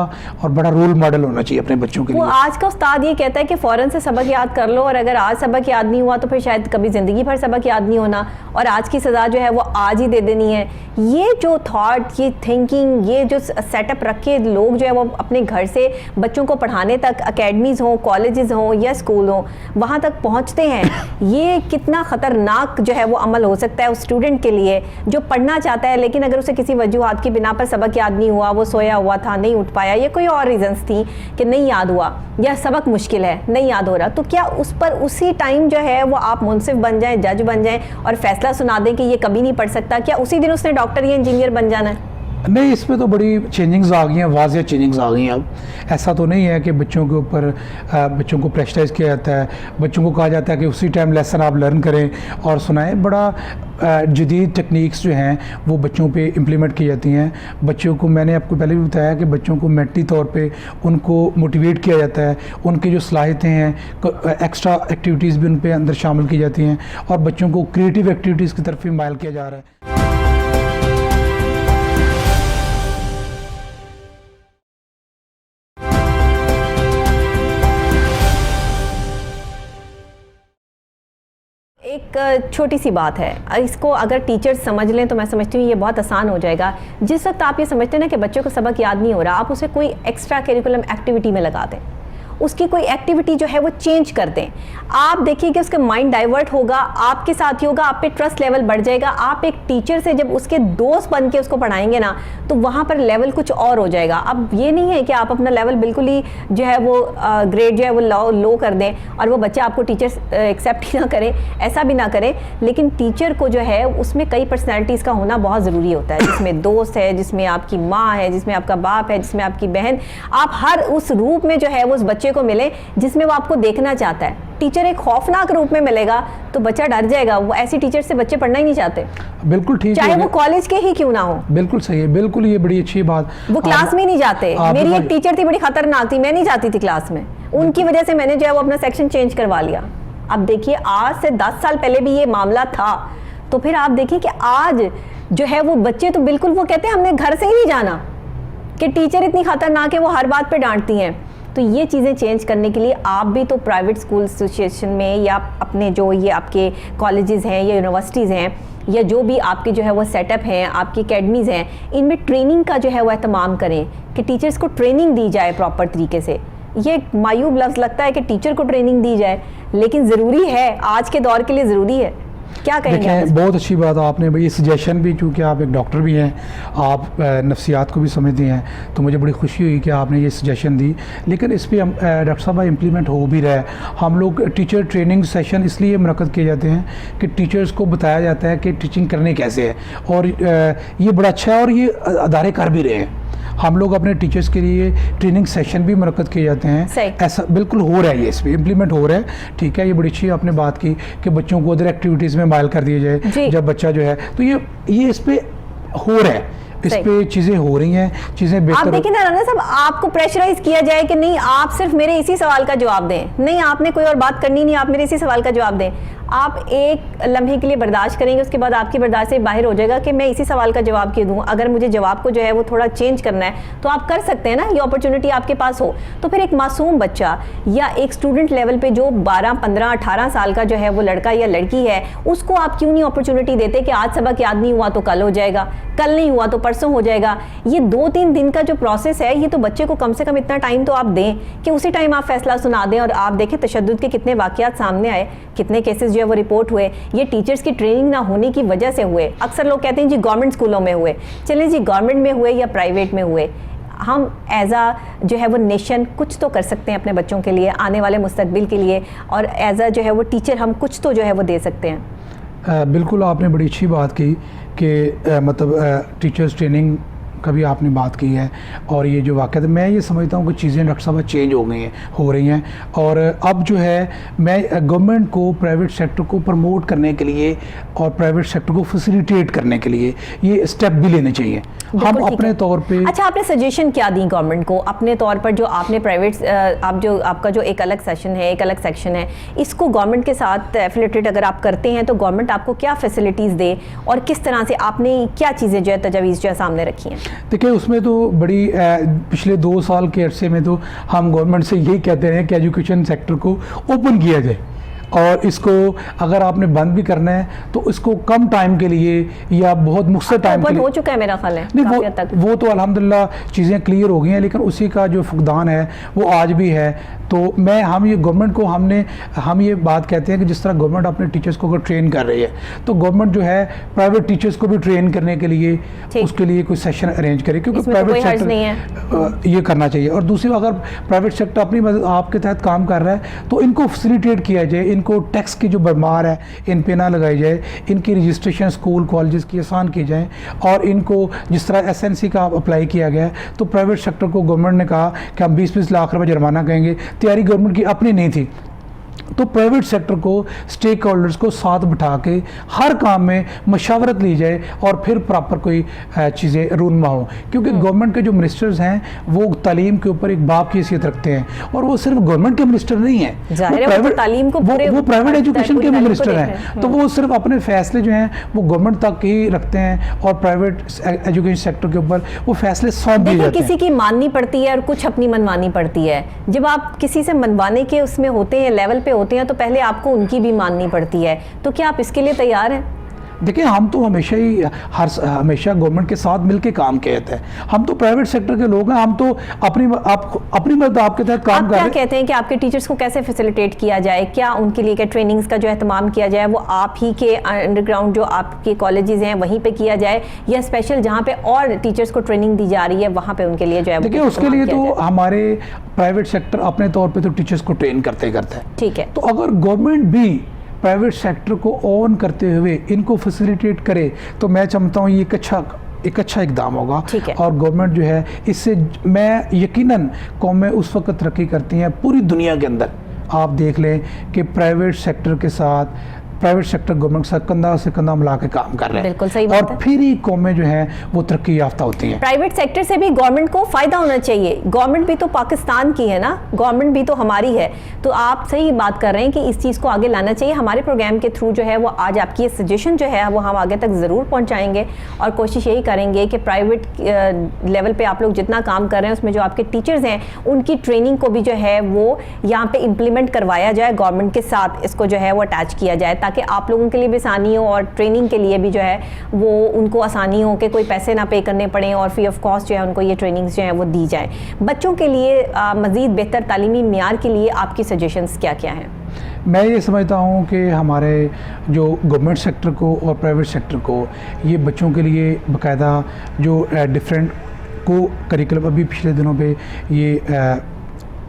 और बड़ा रोल मॉडल होना चाहिए अपने बच्चों के लिए। आज का उस्ताद ये कहता है कि फ़ौरन से सबक याद कर लो, और अगर आज सबक याद नहीं हुआ तो फिर शायद कभी ज़िंदगी भर सबक याद नहीं होना। और आज की सज़ा जो है वो आज ही दे देनी है। ये जो थॉट, ये थिंकिंग, ये जो सेटअप रख के लोग जो है वो अपने घर से बच्चों को पढ़ाने तक, अकेडमीज़ हों, कॉलेजेस हों या स्कूल हों, वहाँ तक पहुँचते हैं, ये कितना ख़तरनाक जो है वो अमल हो सकता है उस स्टूडेंट के लिए जो पढ़ना चाहता है, लेकिन अगर उसे किसी वजूहात की बिना पर सबक याद नहीं हुआ, वो सोया हुआ था, नहीं उठ पाया, या कोई और रीजंस थी कि नहीं याद हुआ या सबक मुश्किल है, नहीं याद हो रहा, तो क्या उस पर उसी टाइम जो है वो आप मुनसिफ बन जाएं, जज बन जाएं और फैसला सुना दें कि ये कभी नहीं पढ़ सकता? क्या उसी दिन उसने डॉक्टर या इंजीनियर बन जाना है? नहीं, इसमें तो बड़ी चेंजिंग्स आ गई हैं, वाज़ेह चेंजिंग्स आ गई हैं। अब ऐसा तो नहीं है कि बच्चों के ऊपर बच्चों को प्रेशराइज किया जाता है, बच्चों को कहा जाता है कि उसी टाइम लेसन आप लर्न करें और सुनाएं। बड़ा जदीद टेक्निक्स जो हैं वो बच्चों पे इम्प्लीमेंट की जाती हैं। बच्चों को, मैंने आपको पहले भी बताया कि बच्चों को मेंटली तौर पे उनको मोटिवेट किया जाता है, उनकी जो सलाहियतें हैं, एक्स्ट्रा एक्टिविटीज़ भी उन पे अंदर शामिल की जाती हैं और बच्चों को क्रिएटिव एक्टिविटीज़ की तरफ भी माइल किया जा रहा है। एक छोटी सी बात है, इसको अगर टीचर्स समझ लें तो मैं समझती हूँ ये बहुत आसान हो जाएगा। जिस वक्त आप ये समझते हैं ना कि बच्चों को सबक याद नहीं हो रहा, आप उसे कोई एक्स्ट्रा करिकुलम एक्टिविटी में लगा दें, उसकी कोई एक्टिविटी जो है वो चेंज कर दें। आप देखिए कि उसका माइंड डाइवर्ट होगा, आपके साथ ही होगा, आप पे ट्रस्ट लेवल बढ़ जाएगा। आप एक टीचर से जब उसके दोस्त बन के उसको पढ़ाएंगे ना, तो वहाँ पर लेवल कुछ और हो जाएगा। अब ये नहीं है कि आप अपना लेवल बिल्कुल ही जो है वो ग्रेड जो है वो लो कर दें और वो बच्चे आपको टीचर एक्सेप्ट ही ना करें, ऐसा भी ना करें। लेकिन टीचर को जो है उसमें कई पर्सनैलिटीज़ का होना बहुत ज़रूरी होता है, जिसमें दोस्त है, जिसमें आपकी माँ है, जिसमें आपका बाप है, जिसमें आपकी बहन। आप हर उस रूप में जो है वो उस बच्चे को मिले जिसमें वो आपको देखना चाहता है। टीचर एक खौफनाक रूप में मिलेगा तो बच्चा डर जाएगा, वो ऐसी टीचर से बच्चे पढ़ना ही नहीं चाहते। बिल्कुल ठीक है, चाहे वो कॉलेज के ही क्यों ना हो। बिल्कुल सही है, बिल्कुल, ये बड़ी अच्छी बात। वो क्लास में नहीं जाते। मेरी एक टीचर थी, बड़ी खतरनाक थी, मैं नहीं जाती थी क्लास में, उनकी वजह से मैंने जो है वो अपना सेक्शन चेंज करवा लिया। अब देखिए, आज से 10 साल पहले भी ये मामला था, तो फिर आप देखिए कि आज जो है वो बच्चे तो बिल्कुल वो कहते हैं हमने घर से ही नहीं जाना, कि टीचर इतनी खतरनाक है, वो हर बात पे डांटती हैं। तो ये चीज़ें चेंज करने के लिए आप भी तो प्राइवेट स्कूल एसोसिएशन में या अपने जो ये आपके कॉलेजेस हैं या यूनिवर्सिटीज़ हैं या जो भी आपके जो है वो सेटअप हैं, आपकी एकेडमीज़ हैं, इनमें ट्रेनिंग का जो है वो एहतमाम करें कि टीचर्स को ट्रेनिंग दी जाए प्रॉपर तरीके से। ये मायूब लफ्ज़ लगता है कि टीचर को ट्रेनिंग दी जाए, लेकिन ज़रूरी है, आज के दौर के लिए ज़रूरी है। क्या कहेंगे? देखिए, बहुत अच्छी बात आपने भाई, ये सजेशन भी, चूँकि आप एक डॉक्टर भी हैं, आप नफ्सियात को भी समझते हैं, तो मुझे बड़ी खुशी हुई कि आपने ये सजेशन दी। लेकिन इस पर हम डॉक्टर साहब इम्प्लीमेंट हो भी रहा है। हम लोग टीचर ट्रेनिंग सेशन इसलिए मुनक़्क़द किए जाते हैं कि टीचर्स को बताया जाता है कि टीचिंग करने कैसे है, और ये बड़ा अच्छा है और ये अदारे कर भी रहे हैं। हम लोग अपने टीचर्स के लिए ट्रेनिंग सेशन भी मुनक़्क़द किए जाते हैं। ऐसा बिल्कुल हो रहा है, ये इस पर इम्प्लीमेंट हो रहा है। ठीक है, ये बड़ी अच्छी आपने बात की कि बच्चों को अदर एक्टिविटीज़ में माइल कर दिया जाए जब बच्चा जो है, तो ये इस पर हो रहा है, इस पे चीज़ें हो रही हैं, चीज़ें बेहतर। आप देखिए ना राना साहब, आपको प्रेशराइज किया जाए कि नहीं आप सिर्फ मेरे इसी सवाल का जवाब दें, नहीं आपने कोई और बात करनी नहीं, आप मेरे इसी सवाल का जवाब दें। आप एक लम्हे के लिए बर्दाश्त करेंगे, उसके बाद आपकी बर्दाश्त से बाहर हो जाएगा कि मैं इसी सवाल का जवाब क्यों दूं। अगर मुझे जवाब को जो है वो थोड़ा चेंज करना है तो आप कर सकते हैं ना, ये अपॉर्चुनिटी आपके पास हो। तो फिर एक मासूम बच्चा या एक स्टूडेंट लेवल पे जो 12, 15, 18 साल का जो है वो लड़का या लड़की है, उसको आप क्यों नहीं अपॉर्चुनिटी देते कि आज सबक याद नहीं हुआ तो कल हो जाएगा, कल नहीं हुआ तो परसों हो जाएगा। ये 2-3 दिन का जो प्रोसेस है, ये तो बच्चे को कम से कम इतना टाइम तो आप दें कि उसी टाइम आप फैसला सुना दें। और आप देखें तशद्दुद के कितने वाक़यात सामने आए, कितने केसेस जो है वो रिपोर्ट हुए, ये टीचर्स की ट्रेनिंग ना होने की वजह से हुए। अक्सर लोग कहते हैं जी गवर्नमेंट स्कूलों में हुए, चलिए जी गवर्नमेंट में हुए या प्राइवेट में हुए, हम एज आ जो है वो नेशन कुछ तो कर सकते हैं अपने बच्चों के लिए, आने वाले मुस्तकबिल के लिए, और एज आ जो है वो टीचर हम कुछ तो जो है वो दे सकते हैं। बिल्कुल, आपने बड़ी अच्छी बात की कि मतलब टीचर्स ट्रेनिंग का भी आपने बात की है। और ये जो वाक़या, मैं ये समझता हूँ कि चीज़ें डॉक्टर साहब चेंज हो गई हैं, हो रही हैं। और अब जो है मैं गवर्नमेंट को प्राइवेट सेक्टर को प्रमोट करने के लिए और प्राइवेट सेक्टर को फैसिलिटेट करने के लिए ये स्टेप भी लेने चाहिए। हम अपने तौर पे, अच्छा, आपने सजेशन क्या दी गवर्नमेंट को अपने तौर पर, जो आपने प्राइवेट आप जो आपका जो एक अलग सेशन है, एक अलग सेक्शन है, इसको गवर्नमेंट के साथ एफिलिएटेड अगर आप करते हैं तो गवर्नमेंट आपको क्या फैसिलिटीज़ दे और किस तरह से आपने क्या चीज़ें जो है तजावीज़ जो है सामने रखी हैं? देखिए, उसमें तो बड़ी पिछले 2 साल के अरसे में तो हम गवर्नमेंट से यही कहते हैं कि एजुकेशन सेक्टर को ओपन किया जाए। और इसको अगर आपने बंद भी करना है तो इसको कम टाइम के लिए या बहुत मुख्तर टाइम के लिए हो चुका है मेरा ख्याल है। नहीं, काफी हद तक वो तो अल्हम्दुलिल्लाह चीज़ें क्लियर हो गई हैं, लेकिन उसी का जो फुकदान है वो आज भी है। तो हम ये गवर्नमेंट को हम ये बात कहते हैं कि जिस तरह गवर्नमेंट अपने टीचर्स को अगर ट्रेन कर रही है तो गवर्नमेंट जो है प्राइवेट टीचर्स को भी ट्रेन करने के लिए उसके लिए कोई सेशन अरेंज करे, क्योंकि प्राइवेट सेक्टर ये करना चाहिए। और दूसरी बात, अगर प्राइवेट सेक्टर अपनी आपके तहत काम कर रहा है तो इनको फैसिलिटेट किया जाए, इनको टैक्स की जो भरमार है इन पे ना लगाई जाए, इनकी रजिस्ट्रेशन स्कूल कॉलेजेस की आसान की जाए। और इनको जिस तरह एसएनसी का अप्लाई किया गया है तो प्राइवेट सेक्टर को गवर्नमेंट ने कहा कि हम 20-20 लाख रुपए जुर्माना कहेंगे, तैयारी गवर्नमेंट की अपनी नहीं थी। तो प्राइवेट सेक्टर को, स्टेक होल्डर्स को साथ बिठा के हर काम में मशावरत ली जाए और फिर प्रॉपर कोई चीज़ें रूनमा हो, क्योंकि गवर्नमेंट के जो मिनिस्टर्स हैं वो तालीम के ऊपर एक बाप की हैसियत रखते हैं। और वो सिर्फ गवर्नमेंट के मिनिस्टर नहीं हैं, वो प्राइवेट एजुकेशन के मिनिस्टर हैं। तो वो सिर्फ अपने फैसले जो हैं वो गवर्नमेंट तक ही रखते हैं और प्राइवेट एजुकेशन सेक्टर के ऊपर वो फैसले सौंप दिए जाते हैं। किसी की माननी पड़ती है और कुछ अपनी मनमानी पड़ती है। जब आप किसी से मनवाने के उसमें होते हैं, लेवल पे होते हैं, तो पहले आपको उनकी भी माननी पड़ती है। तो क्या आप इसके लिए तैयार हैं? देखिए, हम तो हमेशा गवर्नमेंट के साथ मिलके काम किए थे। हम तो प्राइवेट सेक्टर के लोग हैं, हम तो अपनी मदद आपके तहत काम कर रहे हैं। क्या कहते हैं कि आपके टीचर्स को कैसे फैसिलिटेट किया जाए, क्या उनके लिए क्या ट्रेनिंग्स का जो एहतमाम किया जाए वो आप ही के अंडरग्राउंड जो आपके कॉलेजेस हैं वहीं पे किया जाए, या स्पेशल जहाँ पे और टीचर्स को ट्रेनिंग दी जा रही है वहाँ पे उनके लिए जो है? देखिए, उसके लिए तो हमारे प्राइवेट सेक्टर अपने तौर पर तो टीचर्स को ट्रेन करते हैं। ठीक है। तो अगर गवर्नमेंट भी प्राइवेट सेक्टर को ऑन करते हुए इनको फैसिलिटेट करे तो मैं चाहता हूँ ये एक अच्छा इकदाम होगा। और गवर्नमेंट जो है इससे, मैं यकीनन कौमें उस वक्त तरक्की करती हैं पूरी दुनिया के अंदर। आप देख लें कि प्राइवेट सेक्टर के साथ प्राइवेट सेक्टर गवर्नमेंट से कंधा मिला के काम कर रहे हैं। बिल्कुल सही बात और फिर ही कौमें जो हैं वो तरक्की याफ्ता होती हैं। प्राइवेट सेक्टर से भी गवर्नमेंट को फायदा होना चाहिए। गवर्नमेंट भी तो पाकिस्तान की है ना, गवर्नमेंट भी तो हमारी है। तो आप सही बात कर रहे हैं कि इस चीज़ को आगे लाना चाहिए। हमारे प्रोग्राम के थ्रू जो है वो आज आपकी ये सजेशन जो है वो हम आगे तक ज़रूर पहुँचाएंगे और कोशिश यही करेंगे कि प्राइवेट लेवल पर आप लोग जितना काम कर रहे हैं उसमें जो आपके टीचर्स हैं उनकी ट्रेनिंग को भी जो है वो यहाँ पे इम्प्लीमेंट करवाया जाए, गवर्नमेंट के साथ इसको जो है वो अटैच किया जाए, ताकि आप लोगों के लिए भी आसानी हो और ट्रेनिंग के लिए भी जो है वो उनको आसानी हो कि कोई पैसे ना पे करने पड़े और फ्री ऑफ कॉस्ट जो है उनको ये ट्रेनिंग्स जो है वो दी जाए। बच्चों के लिए मज़ीद बेहतर तालीमी मियार के लिए आपकी सजेशंस क्या क्या हैं? मैं ये समझता हूँ कि हमारे जो गवर्नमेंट सेक्टर को और प्राइवेट सेक्टर को ये बच्चों के लिए बाकायदा जो डिफरेंट को करिकुलम, अभी पिछले दिनों पे ये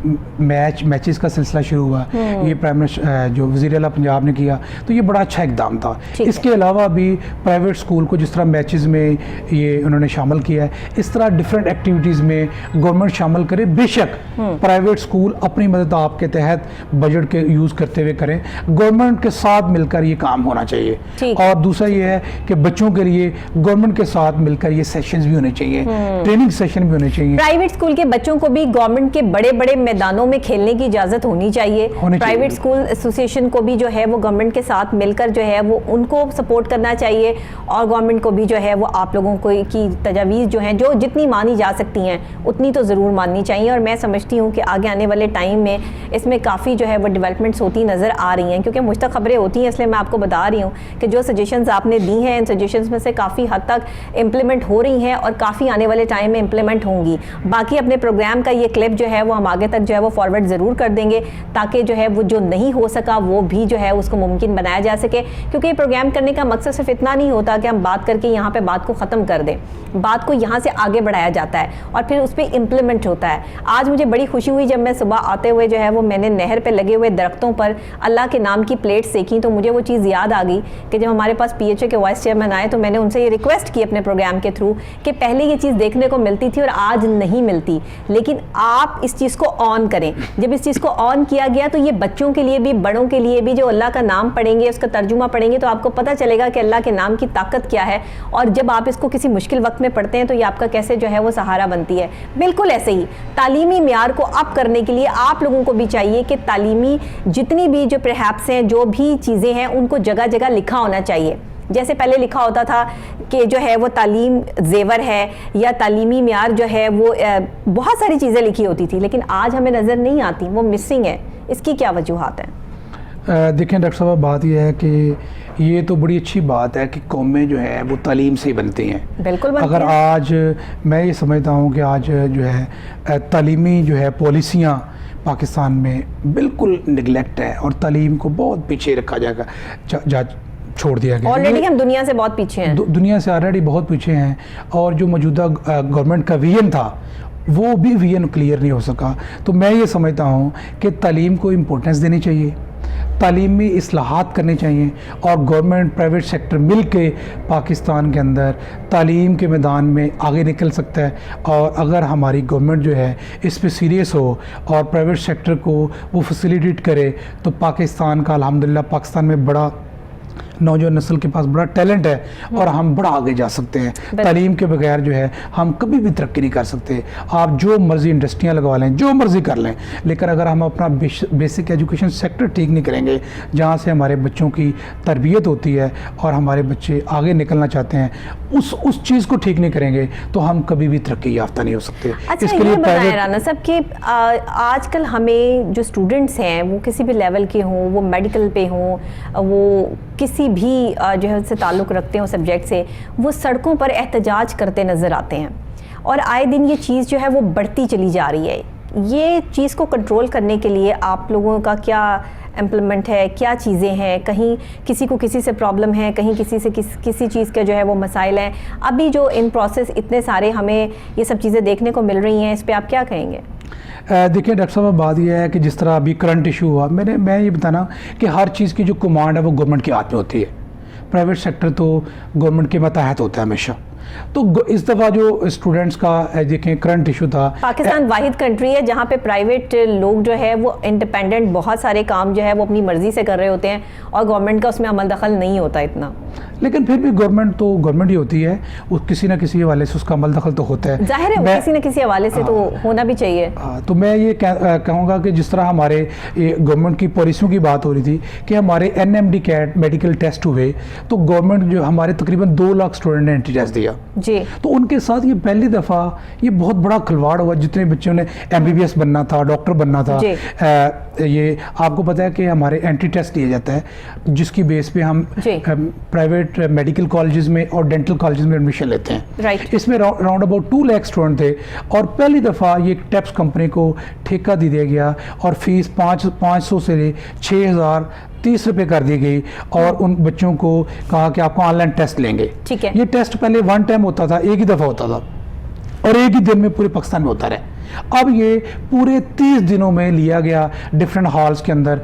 मैचेस का सिलसिला शुरू हुआ, ये प्राइम मिनिस्टर जो वज़ीर आला पंजाब ने किया, तो ये बड़ा अच्छा इकदाम था। इसके अलावा भी प्राइवेट स्कूल को जिस तरह मैचेस में ये उन्होंने शामिल किया है, इस तरह डिफरेंट एक्टिविटीज़ में गवर्नमेंट शामिल करे। बेशक प्राइवेट स्कूल अपनी मदद आपके तहत बजट के यूज़ करते हुए करें, गवर्नमेंट के साथ मिलकर ये काम होना चाहिए। और दूसरा ये है कि बच्चों के लिए गवर्नमेंट के साथ मिलकर ये सेशंस भी होने चाहिए, ट्रेनिंग सेशन भी होने चाहिए। प्राइवेट स्कूल के बच्चों को भी गवर्नमेंट के बड़े बड़े मैदानों में खेलने की इजाजत होनी चाहिए। प्राइवेट स्कूल एसोसिएशन को भी जो है वो गवर्नमेंट के साथ मिलकर जो है वो उनको सपोर्ट करना चाहिए और गवर्नमेंट को भी जो है वो आप लोगों को की तजावीज़ जो हैं जो जितनी मानी जा सकती हैं उतनी तो ज़रूर माननी चाहिए। और मैं समझती हूँ कि आगे आने वाले टाइम में इसमें काफ़ी जो है वो डेवलपमेंट्स होती नज़र आ रही हैं, क्योंकि मुझ तक खबरें होती हैं, इसलिए मैं आपको बता रही हूँ कि जो सजेशंस आपने दी हैं इन सजेशंस में से काफ़ी हद तक इम्प्लीमेंट हो रही हैं और काफ़ी आने वाले टाइम में इम्प्लीमेंट होंगी। बाकी अपने प्रोग्राम का ये क्लिप जो है वो हम आगे तक जो है वो फॉरवर्ड ज़रूर कर देंगे, ताकि जो है वो जो नहीं हो सका वो भी जो है उसको मुमकिन बनाया जा सके। क्योंकि ये प्रोग्राम करने का मकसद सिर्फ इतना नहीं होता कि हम बात करके यहाँ पे बात को ख़त्म कर दें, बात को यहाँ से आगे बढ़ाया जाता है और फिर उस पर इम्प्लीमेंट होता है। आज मुझे बड़ी खुशी हुई जब मैं सुबह आते हुए जो है वो मैंने नहर पर लगे हुए दरख्तों पर अल्लाह के नाम की प्लेट्स देखी, तो मुझे वो चीज़ याद आ गई कि जब हमारे पास PHA के वाइस चेयरमैन आए तो मैंने उनसे ये रिक्वेस्ट की अपने प्रोग्राम के थ्रू कि पहले ये चीज़ देखने को मिलती थी और आज नहीं मिलती, लेकिन आप इस चीज़ को ऑन करें। जब इस चीज़ को ऑन किया गया तो ये बच्चों के लिए भी बड़ों के लिए भी जो अल्लाह का नाम पढ़ेंगे, उसका तर्जुमा पढ़ेंगे तो आपको पता चलेगा कि अल्लाह के नाम की ताकत क्या है, और जब आप इसको किसी मुश्किल वक्त में पढ़ते हैं तो ये आपका कैसे जो है वो सहारा बनती है। बिल्कुल ऐसे ही तालीमी मियार को अप करने के लिए आप लोगों को भी चाहिए कि तालीमी जितनी भी जो परहैप्स हैं, जो भी चीज़ें हैं, उनको जगह जगह लिखा होना चाहिए। जैसे पहले लिखा होता था कि जो है वो तालीम जेवर है या तालीमी मियार जो है वो बहुत सारी चीज़ें लिखी होती थी, लेकिन आज हमें नज़र नहीं आती, वो मिसिंग है। इसकी क्या वजूहात हैं? देखें डॉक्टर साहब, बात यह है कि ये तो बड़ी अच्छी बात है कि कौमें जो है वो तालीम से ही बनती हैं। बिल्कुल बनती अगर हैं। आज मैं ये समझता हूँ कि आज जो है तालीमी जो है पॉलिसियाँ पाकिस्तान में बिल्कुल निगलेक्ट है और तालीम को बहुत पीछे रखा जाएगा छोड़ दिया गया। ऑलरेडी हम दुनिया से बहुत पीछे हैं। दुनिया से ऑलरेडी बहुत पीछे हैं और जो मौजूदा गवर्नमेंट का विजन था वो भी विजन क्लियर नहीं हो सका। तो मैं ये समझता हूँ कि तालीम को इम्पोर्टेंस देनी चाहिए, तालीमी इस्लाहात करनी चाहिए और गवर्नमेंट प्राइवेट सेक्टर मिल के पाकिस्तान के अंदर तालीम के मैदान में आगे निकल सकता है। और अगर हमारी गवर्नमेंट जो है इस पे सीरियस हो और प्राइवेट सेक्टर को वो फैसिलिटेट करे तो पाकिस्तान का अल्हम्दुलिल्लाह पाकिस्तान में बड़ा नौजवान नस्ल के पास बड़ा टैलेंट है और हम बड़ा आगे जा सकते हैं। तालीम के बगैर जो है हम कभी भी तरक्की नहीं कर सकते। आप जो मर्ज़ी इंडस्ट्रियाँ लगवा लें, जो मर्ज़ी कर लें, लेकिन अगर हम अपना बेसिक एजुकेशन सेक्टर ठीक नहीं करेंगे, जहाँ से हमारे बच्चों की तरबियत होती है और हमारे बच्चे आगे निकलना चाहते हैं, उस चीज़ को ठीक नहीं करेंगे तो हम कभी भी तरक्की याफ्ता नहीं हो सकते। अच्छा, इसके लिए बताएं राना साहब कि आजकल हमें जो स्टूडेंट्स हैं वो किसी भी लेवल के हों, वो मेडिकल पे हों, वो किसी भी जो है उससे ताल्लुक़ रखते हैं सब्जेक्ट से, वो सड़कों पर एहतजाज करते नज़र आते हैं और आए दिन ये चीज़ जो है वो बढ़ती चली जा रही है। ये चीज़ को कंट्रोल करने के लिए आप लोगों का क्या इम्प्लीमेंट है, क्या चीज़ें हैं? कहीं किसी को किसी से प्रॉब्लम है, कहीं किसी से किसी चीज़ के जो है वो मसाइल हैं। अभी जो इन प्रोसेस इतने सारे हमें ये सब चीज़ें देखने को मिल रही हैं, इस पर आप क्या कहेंगे? देखिए डॉक्टर साहब, बात यह है कि जिस तरह अभी करंट इशू हुआ, मैं ये बताना कि हर चीज़ की जो कमांड है वो गवर्नमेंट के हाथ में होती है। प्राइवेट सेक्टर तो गवर्नमेंट के मतहत होता है हमेशा। तो इस दफ़ा जो स्टूडेंट्स का देखें करंट इशू था, पाकिस्तान वाहिद कंट्री है जहाँ पे प्राइवेट लोग जो है वो इंडिपेंडेंट बहुत सारे काम जो है वो अपनी मर्जी से कर रहे होते हैं और गवर्नमेंट का उसमें अमल दखल नहीं होता इतना। लेकिन फिर भी गवर्नमेंट तो गवर्नमेंट ही होती है, वो किसी ना किसी हवाले से उसका अमल दखल तो होता है, जाहिर है किसी न किसी हवाले से तो होना भी चाहिए। तो मैं ये कहूँगा कि जिस तरह हमारे गवर्नमेंट की पॉलिसियों की बात हो रही थी कि हमारे NMD कैट मेडिकल टेस्ट हुए, तो गवर्नमेंट जो हमारे तकरीबन 2 लाख स्टूडेंट ने एंट्री टेस्ट दिया जी, तो उनके साथ ये पहली दफ़ा ये बहुत बड़ा खिलवाड़ हुआ। जितने बच्चों ने MBBS बनना था, डॉक्टर बनना था, ये आपको पता है कि हमारे एंट्री टेस्ट लिया जाता है जिसकी बेस पे हम प्राइवेट मेडिकल कॉलेजेस में और डेंटल कॉलेजेस में एडमिशन लेते हैं। राइट। इसमें राउंड अबाउट 2 लाख स्टूडेंट थे और पहली दफ़ा ये टैप्स कंपनी को ठेका दे दिया गया और फीस 500 से 6,030 रुपये कर दी गई और उन बच्चों को कहा कि आपको ऑनलाइन टेस्ट लेंगे। ठीक है। ये टेस्ट पहले 1 टाइम होता था, एक ही दफ़ा होता था और एक ही दिन में पूरे पाकिस्तान में होता रहा। अब ये पूरे 30 दिनों में लिया गया, डिफरेंट हॉल्स के अंदर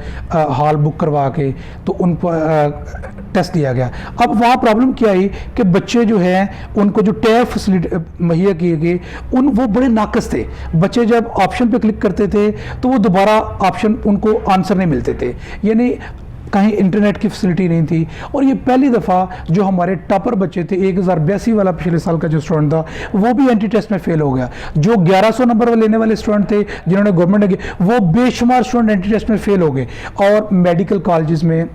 हॉल बुक करवा के तो उन पर टेस्ट लिया गया। अब वहाँ प्रॉब्लम क्या आई कि बच्चे जो हैं उनको जो टैब फैसिलिटी मुहैया किए गए वो बड़े नाकस थे। बच्चे जब ऑप्शन पे क्लिक करते थे तो वो दोबारा ऑप्शन उनको आंसर नहीं मिलते थे, यानी कहीं इंटरनेट की फैसिलिटी नहीं थी। और ये पहली दफ़ा जो हमारे टॉपर बच्चे थे, 1082 वाला पिछले साल का जो स्टूडेंट था वो भी एंट्री टेस्ट में फेल हो गया। जो 1100 नंबर लेने वाले स्टूडेंट थे जिन्होंने गवर्नमेंट के, वो बेशुमार स्टूडेंट एंट्री टेस्ट में फेल हो गए। और मेडिकल कॉलेजेस में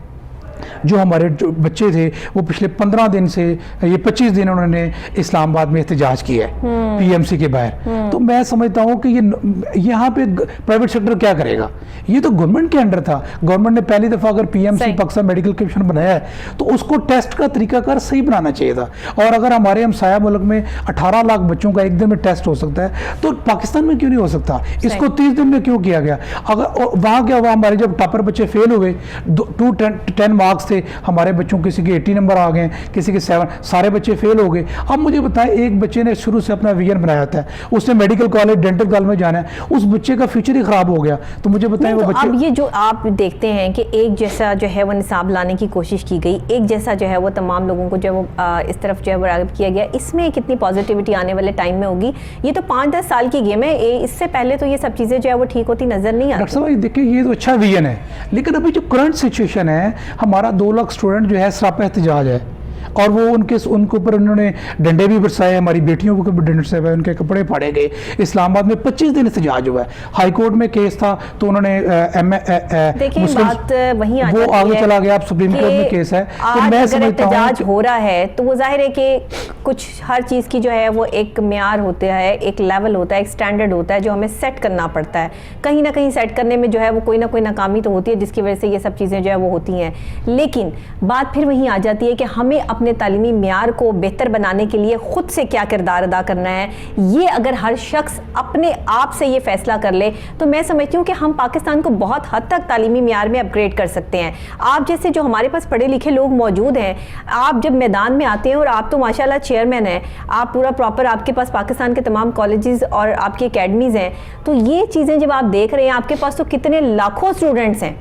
जो हमारे जो बच्चे थे वो पिछले 15 दिन से ये 25 दिन उन्होंने इस्लामाबाद में एहतजाज किया है PMC के बाहर। तो मैं समझता हूँ कि ये यहाँ पे प्राइवेट सेक्टर क्या करेगा, ये तो गवर्नमेंट के अंडर था। गवर्नमेंट ने पहली दफ़ा अगर PMC पाकिस्तान मेडिकल कमीशन बनाया है तो उसको टेस्ट का तरीकाकार सही बनाना चाहिए था। और अगर हमारे हमसाया मुल्क में 18 लाख बच्चों का एक दिन में टेस्ट हो सकता है तो पाकिस्तान में क्यों नहीं हो सकता? इसको 30 दिन में क्यों किया गया? अगर वहाँ क्या हुआ, हमारे जब टॉपर बच्चे फेल हुए, 10 मार्क्स थे हमारे बच्चों, किसी के 80 नंबर आ गए, किसी के 7, सारे बच्चे फेल हो गए। अब मुझे बताएं, एक बच्चे ने शुरू से अपना विजन बनाया था, उसने मेडिकल कॉलेज डेंटल कॉलेज में जाना है, उस बच्चे का फ्यूचर ही खराब हो गया। तो मुझे बताएं वो बच्चे। अब ये जो आप देखते हैं कि एक जैसा जो है वो निसाब लाने की कोशिश की गई, एक जैसा जो है वो तमाम लोगों को जो वो इस तरफ जो है वो राग़िब किया गया, इसमें कितनी पॉजिटिविटी आने वाले टाइम में होगी? ये तो 5-10 साल की गेम है, इससे पहले तो ये सब चीज़ें जो है वो ठीक होती नजर नहीं आती। डॉक्टर साहब देखिए, ये तो अच्छा विजन है, लेकिन अभी जो करंट सिचुएशन है, हमारा 2 लाख स्टूडेंट जो है सरापा एहतजाज है। और वो उनके ऊपर उन्होंने डंडे भी बरसाए, हमारी बेटियों को भी डंडे बरसाए, उनके कपड़े फाड़े गए। इस्लामाबाद में 25 दिन एहतजाज हुआ है, हाई कोर्ट में केस था तो उन्होंने देखिए बात वहीं आ वो आगे चला गया, अब सुप्रीम कोर्ट में केस है। तो मैं समझता हूं हो रहा है तो वो जाहिर है कि कुछ हर चीज़ की जो है वो एक म्यार होता है, एक लेवल होता है, एक स्टैंडर्ड होता है जो हमें सेट करना पड़ता है। कहीं ना कहीं सेट करने में जो है वो कोई ना कोई नाकामी तो होती है जिसकी वजह से ये सब चीज़ें जो है वो होती हैं। लेकिन बात फिर वहीं आ जाती है कि हमें अपने तालीमी म्यार को बेहतर बनाने के लिए खुद से क्या किरदार अदा करना है। ये अगर हर शख्स अपने आप से ये फैसला कर ले तो मैं समझती हूँ कि हम पाकिस्तान को बहुत हद तक तालीमी म्यार में अपग्रेड कर सकते हैं। आप जैसे जो हमारे पास पढ़े लिखे लोग मौजूद हैं, आप जब मैदान में आते हैं, और आप तो माशाल्लाह चेयरमैन हैं, आप पूरा प्रॉपर, आपके पास पाकिस्तान के तमाम कॉलेजेस और आपकी एकेडमीज़ हैं, तो ये चीज़ें जब आप देख रहे हैं, आपके पास तो कितने लाखों स्टूडेंट्स हैं,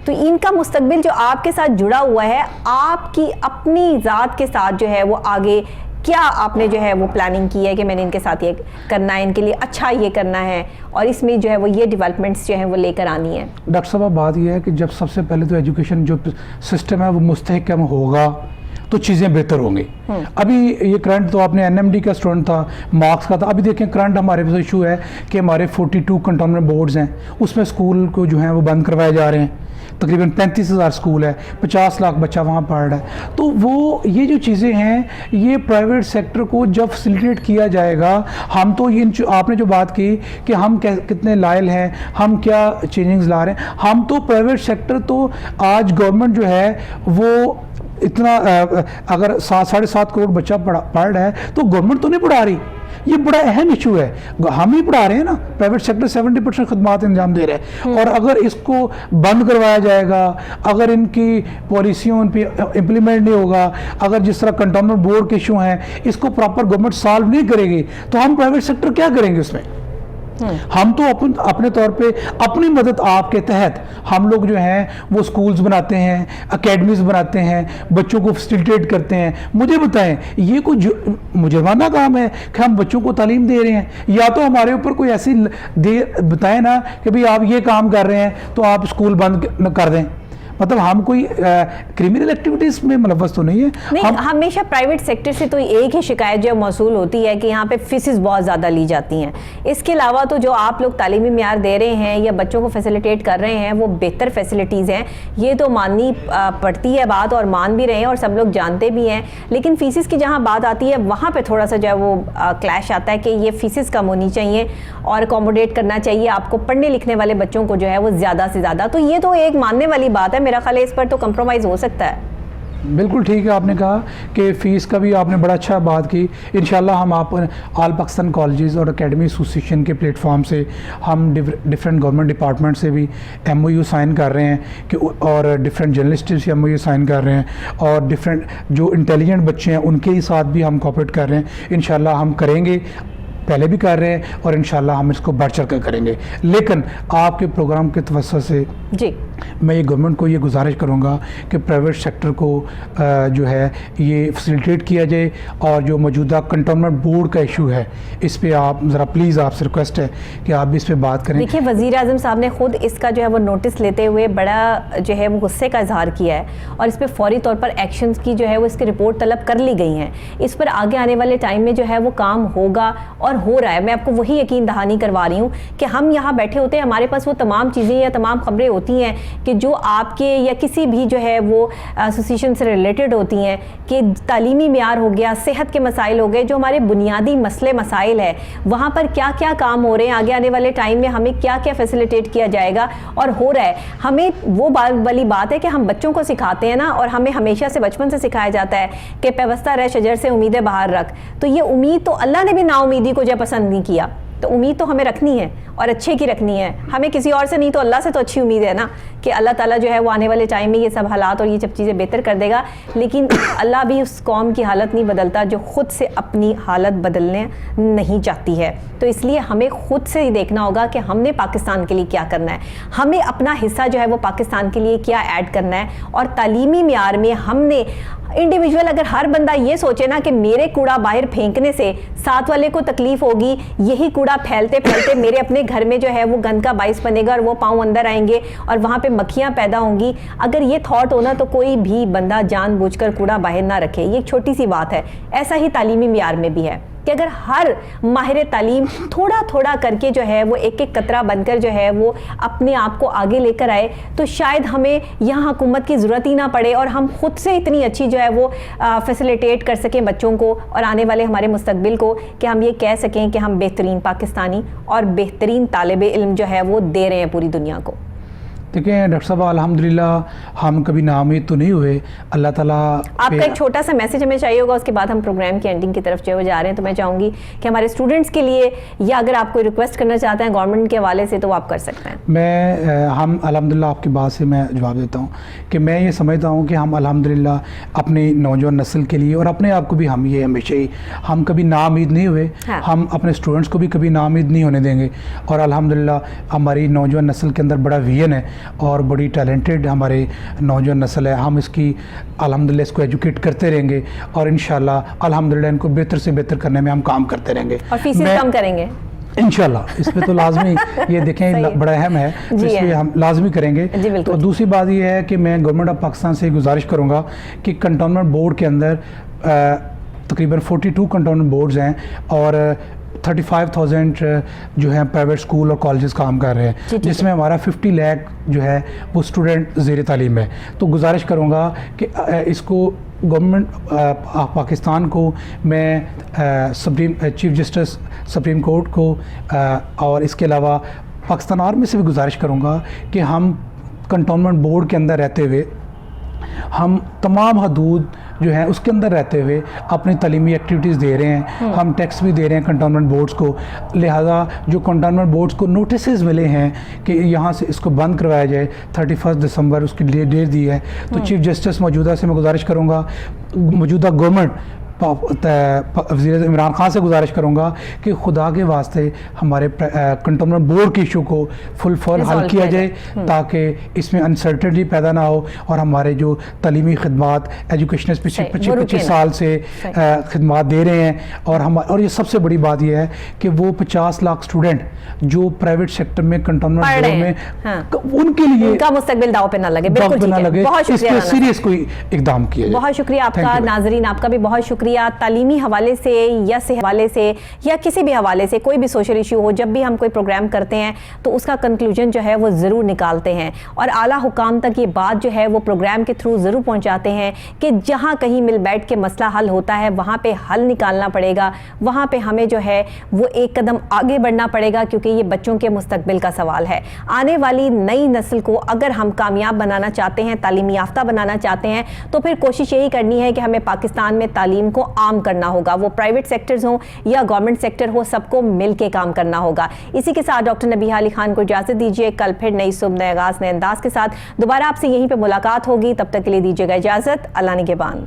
तो इनका मुस्तकबिल जो आपके साथ जुड़ा हुआ है, आपकी अपनी ज़ात के साथ जो है वो आगे क्या आपने जो है वो प्लानिंग की है कि मैंने इनके साथ ये करना है, इनके लिए अच्छा ये करना है और इसमें जो है वो ये डेवलपमेंट्स जो है वो लेकर आनी है। डॉक्टर साहब बात ये है कि जब सबसे पहले तो एजुकेशन जो सिस्टम है वो मुस्तहकम होगा तो चीज़ें बेहतर होंगी। अभी ये करंट तो आपने एनएमडी का स्टूडेंट था, मार्क्स का था, अभी देखें करंट हमारे पास इशू है कि हमारे 42 कंटोनमेंट बोर्ड्स हैं, उसमें स्कूल को जो है वो बंद करवाए जा रहे हैं। तकरीबन 35,000 स्कूल है, 50 लाख बच्चा वहाँ पढ़ रहा है। तो वो ये जो चीज़ें हैं, ये प्राइवेट सेक्टर को जब फैसिलिटेट किया जाएगा, हम तो ये आपने जो बात की कि हम कितने लायल हैं, हम क्या चेंजिंग्स ला रहे हैं, हम तो प्राइवेट सेक्टर तो आज गवर्नमेंट जो है वो इतना अगर 7-7.5 करोड़ बच्चा पढ़ रहा है तो गवर्नमेंट तो नहीं पढ़ा रही। ये बड़ा अहम इशू है, हम ही पढ़ा रहे हैं ना, प्राइवेट सेक्टर 70% खदमात इंजाम दे रहे हैं। और अगर इसको बंद करवाया जाएगा, अगर इनकी पॉलिसियों उन पर इम्प्लीमेंट नहीं होगा, अगर जिस तरह कंटोनमेंट बोर्ड के इशू हैं इसको प्रॉपर गवर्नमेंट सॉल्व नहीं करेगी तो हम प्राइवेट सेक्टर क्या करेंगे उसमें। हम तो अपने तौर पे अपनी मदद आपके तहत हम लोग जो हैं वो स्कूल्स बनाते हैं, एकेडमीज बनाते हैं, बच्चों को फैसिलिटेट करते हैं। मुझे बताएं, ये कोई मुजरमाना काम है कि हम बच्चों को तालीम दे रहे हैं? या तो हमारे ऊपर कोई ऐसी बताएं ना कि भाई आप ये काम कर रहे हैं तो आप स्कूल बंद कर दें। मतलब हम कोई क्रिमिनल एक्टिविटीज में मुलव्वस तो नहीं है। नहीं, हमेशा प्राइवेट सेक्टर से तो एक ही शिकायत जो मौसूल होती है कि यहाँ पे फीसेस बहुत ज़्यादा ली जाती हैं। इसके अलावा तो जो आप लोग तालीमी म्यार दे रहे हैं या बच्चों को फैसिलिटेट कर रहे हैं वो बेहतर फैसिलिटीज़ हैं, ये तो माननी पड़ती है बात और मान भी रहे हैं और सब लोग जानते भी हैं। लेकिन फीसेस की जहाँ बात आती है वहाँ पर थोड़ा सा जो है वो क्लैश आता है कि ये फीसेस कम होनी चाहिए और अकोमोडेट करना चाहिए आपको पढ़ने लिखने वाले बच्चों को जो है वो ज़्यादा से ज़्यादा। तो ये तो एक मानने वाली बात है, मेरा ख्याल है इस पर तो कंप्रोमाइज़ हो सकता है। बिल्कुल ठीक है, आपने कहा कि फ़ीस का भी आपने बड़ा अच्छा बात की। इंशाल्लाह हम आप ऑल पाकिस्तान कॉलेजेस और एकेडमी एसोसिएशन के प्लेटफॉर्म से हम डिफरेंट गवर्नमेंट डिपार्टमेंट से भी MOU साइन कर रहे हैं कि और डिफरेंट जर्नलिस्ट से MOU साइन कर रहे हैं और डिफरेंट जो इंटेलिजेंट बच्चे हैं उनके साथ भी हम कोऑपरेट कर रहे हैं। इंशाल्लाह हम करेंगे, पहले भी कर रहे हैं और इंशाल्लाह हम इसको बढ़ चढ़ कर करेंगे। लेकिन आपके प्रोग्राम के तवज्जो से जी मैं ये गवर्नमेंट को ये गुजारिश करूँगा कि प्राइवेट सेक्टर को जो है ये फैसिलिटेट किया जाए और जो मौजूदा कंटोनमेंट बोर्ड का इशू है इस पर आप ज़रा प्लीज़ आपसे रिक्वेस्ट है कि आप भी इस पर बात करें। देखिए वज़ीर आज़म साहब ने खुद इसका जो है वो नोटिस लेते हुए बड़ा जो है वो गुस्से का इजहार किया है और इस पर फौरी तौर पर एक्शंस की जो है वो इसकी रिपोर्ट तलब कर ली गई हैं। इस पर आगे आने वाले टाइम में जो है वो काम होगा और हो रहा है। मैं आपको वही यकीन दहानी करवा रही हूँ कि हम यहाँ बैठे होते हैं, हमारे पास वो तमाम चीज़ें या तमाम खबरें होती हैं कि जो आपके या किसी भी जो है वो एसोसिएशन से रिलेटेड होती हैं कि तालीमी म्यार हो गया, सेहत के मसाइल हो गए, जो हमारे बुनियादी मसले मसाइल है वहाँ पर क्या क्या काम हो रहे हैं, आगे आने वाले टाइम में हमें क्या क्या फैसिलिटेट किया जाएगा और हो रहा है। हमें वो वाली बात है कि हम बच्चों को सिखाते हैं ना, और हमें हमेशा से बचपन से सिखाया जाता है कि पेवस्ता रह शजर से उम्मीदें बाहर रख। तो ये उम्मीद तो अल्लाह ने भी नाउमीदी को जब पसंद नहीं किया, तो उम्मीद तो हमें रखनी है और अच्छे की रखनी है, हमें किसी और से नहीं तो अल्लाह से तो अच्छी उम्मीद है ना कि अल्लाह ताला जो है वो आने वाले टाइम में ये सब हालात और ये सब चीज़ें बेहतर कर देगा। लेकिन अल्लाह भी उस कौम की हालत नहीं बदलता जो ख़ुद से अपनी हालत बदलने नहीं चाहती है। तो इसलिए हमें ख़ुद से ही देखना होगा कि हमने पाकिस्तान के लिए क्या करना है, हमें अपना हिस्सा जो है वो पाकिस्तान के लिए क्या ऐड करना है और तालीमी म्यार में हमने इंडिविजुअल अगर हर बंदा ये सोचे ना कि मेरे कूड़ा बाहर फेंकने से साथ वाले को तकलीफ होगी, यही कूड़ा फैलते फैलते मेरे अपने घर में जो है वो गंद का बाइस बनेगा और वो पाँव अंदर आएंगे और वहाँ पे मक्खियाँ पैदा होंगी, अगर ये थॉट होना तो कोई भी बंदा जानबूझकर कूड़ा बाहर ना रखे। ये एक छोटी सी बात है। ऐसा ही तालीमी मियार में भी है कि अगर हर माहिर तालीम थोड़ा थोड़ा करके जो है वो एक एक कतरा बनकर जो है वो अपने आप को आगे लेकर आए तो शायद हमें यहाँ हुकूमत की ज़रूरत ही ना पड़े और हम खुद से इतनी अच्छी जो है वो फैसिलिटेट कर सकें बच्चों को और आने वाले हमारे मुस्तकबिल को, कि हम ये कह सकें कि हम बेहतरीन पाकिस्तानी और बेहतरीन तालिब इल्म जो है वो दे रहे हैं पूरी दुनिया को। देखिए डॉक्टर साहब, अल्हम्दुलिल्लाह हम कभी नाउम्मीद तो नहीं हुए। अल्लाह ताला आपका एक छोटा सा मैसेज हमें चाहिए होगा, उसके बाद हम प्रोग्राम की एंडिंग की तरफ जो है जा रहे हैं। तो मैं चाहूँगी कि हमारे स्टूडेंट्स के लिए या अगर आप कोई रिक्वेस्ट करना चाहते हैं गवर्नमेंट के हवाले से तो आप कर सकते हैं। हम अल्हम्दुलिल्लाह आपकी बात से मैं जवाब देता हूँ कि मैं ये समझता हूँ कि हम अल्हम्दुलिल्लाह अपनी नौजवान नस्ल के लिए और अपने आप को भी हम ये हमेशा ही हम कभी नाउम्मीद नहीं हुए। हाँ। हम अपने स्टूडेंट्स को भी कभी नाउम्मीद नहीं होने देंगे और अल्हम्दुलिल्लाह हमारी नौजवान नस्ल के अंदर बड़ा विजन है और बड़ी टैलेंटेड हमारे नौजवान नस्ल है। हम इसकी अल्हम्दुलिल्लाह इसको एजुकेट करते रहेंगे और इंशाल्लाह अल्हम्दुलिल्लाह इनको बेहतर से बेहतर करने में हम काम करते रहेंगे और फीसें कम करेंगे इंशाल्लाह। इसमें तो लाजमी ये देखें बड़ा अहम है, तो इसलिए हम लाजमी करेंगे। तो दूसरी बात ये है कि मैं गवर्नमेंट ऑफ पाकिस्तान से गुजारिश करूँगा कि कंटोनमेंट बोर्ड के अंदर तकरीबन 42 कंटोनमेंट बोर्ड्स हैं और 35,000 जो है प्राइवेट स्कूल और कॉलेजेस काम कर रहे हैं, जिसमें हमारा 50 लाख जो है वो स्टूडेंट ज़ेर तालीम है। तो गुजारिश करूँगा कि इसको गवर्नमेंट पाकिस्तान को मैं supreme chief justice supreme court को और इसके अलावा पाकिस्तान आर्मी से भी गुजारिश करूँगा कि हम कंटोनमेंट बोर्ड के अंदर रहते हुए हम तमाम हदूद जो है उसके अंदर रहते हुए अपनी तालीमी एक्टिविटीज़ दे रहे हैं। हम टैक्स भी दे रहे हैं कंटोनमेंट बोर्ड्स को, लिहाजा जो कंटोनमेंट बोर्ड्स को नोटिस मिले हैं कि यहाँ से इसको बंद करवाया जाए, 31 दिसंबर उसकी डेट दी है। तो चीफ जस्टिस मौजूदा से मैं गुजारिश करूँगा, मौजूदा गवर्नमेंट वज़ीर इमरान खान से गुजारिश करूँगा कि खुदा के वास्ते हमारे कंटोनमेंट बोर्ड के इशू को फुल हल किया जाए ताकि इसमें अनसर्टेनिटी पैदा ना हो और हमारे जो तालीमी खिदमात एजुकेशनल 25 साल से खिदमात दे रहे हैं और ये सबसे बड़ी बात यह है कि वो 50 लाख स्टूडेंट जो प्राइवेट सेक्टर में कंटोनमेंट बोर्ड में उनके लिए उनका मुस्तकबिल दाव पे ना लगे, बिल्कुल सीरियस कोई इकदाम किया जाए। बहुत शुक्रिया आपका। नाजरीन आपका भी बहुत शुक्रिया। तालीमी हवाले से या सेहत हवाले से या किसी भी हवाले से कोई भी सोशल इशू हो, जब भी हम कोई प्रोग्राम करते हैं तो उसका कंक्लूजन जो है वो ज़रूर निकालते हैं और आला हुकाम तक ये बात जो है वो प्रोग्राम के थ्रू ज़रूर पहुंचाते हैं कि जहां कहीं मिल बैठ के मसला हल होता है वहां पे हल निकालना पड़ेगा, वहां पे हमें जो है वो एक कदम आगे बढ़ना पड़ेगा, क्योंकि ये बच्चों के मुस्तकबिल का सवाल है। आने वाली नई नस्ल को अगर हम कामयाब बनाना चाहते हैं, तालीमी याफ्ता बनाना चाहते हैं, तो फिर कोशिश यही करनी है कि हमें पाकिस्तान में तालीम को आम करना होगा। वो प्राइवेट सेक्टर्स हो या गवर्नमेंट सेक्टर हो, सबको मिलके काम करना होगा। इसी के साथ डॉक्टर नबीहा अली खान को इजाजत दीजिए। कल फिर नई सुबह नए आगाज नए अंदाज के साथ दोबारा आपसे यहीं पे मुलाकात होगी। तब तक के लिए दीजिएगा इजाजत। अल्लाह निगहबान।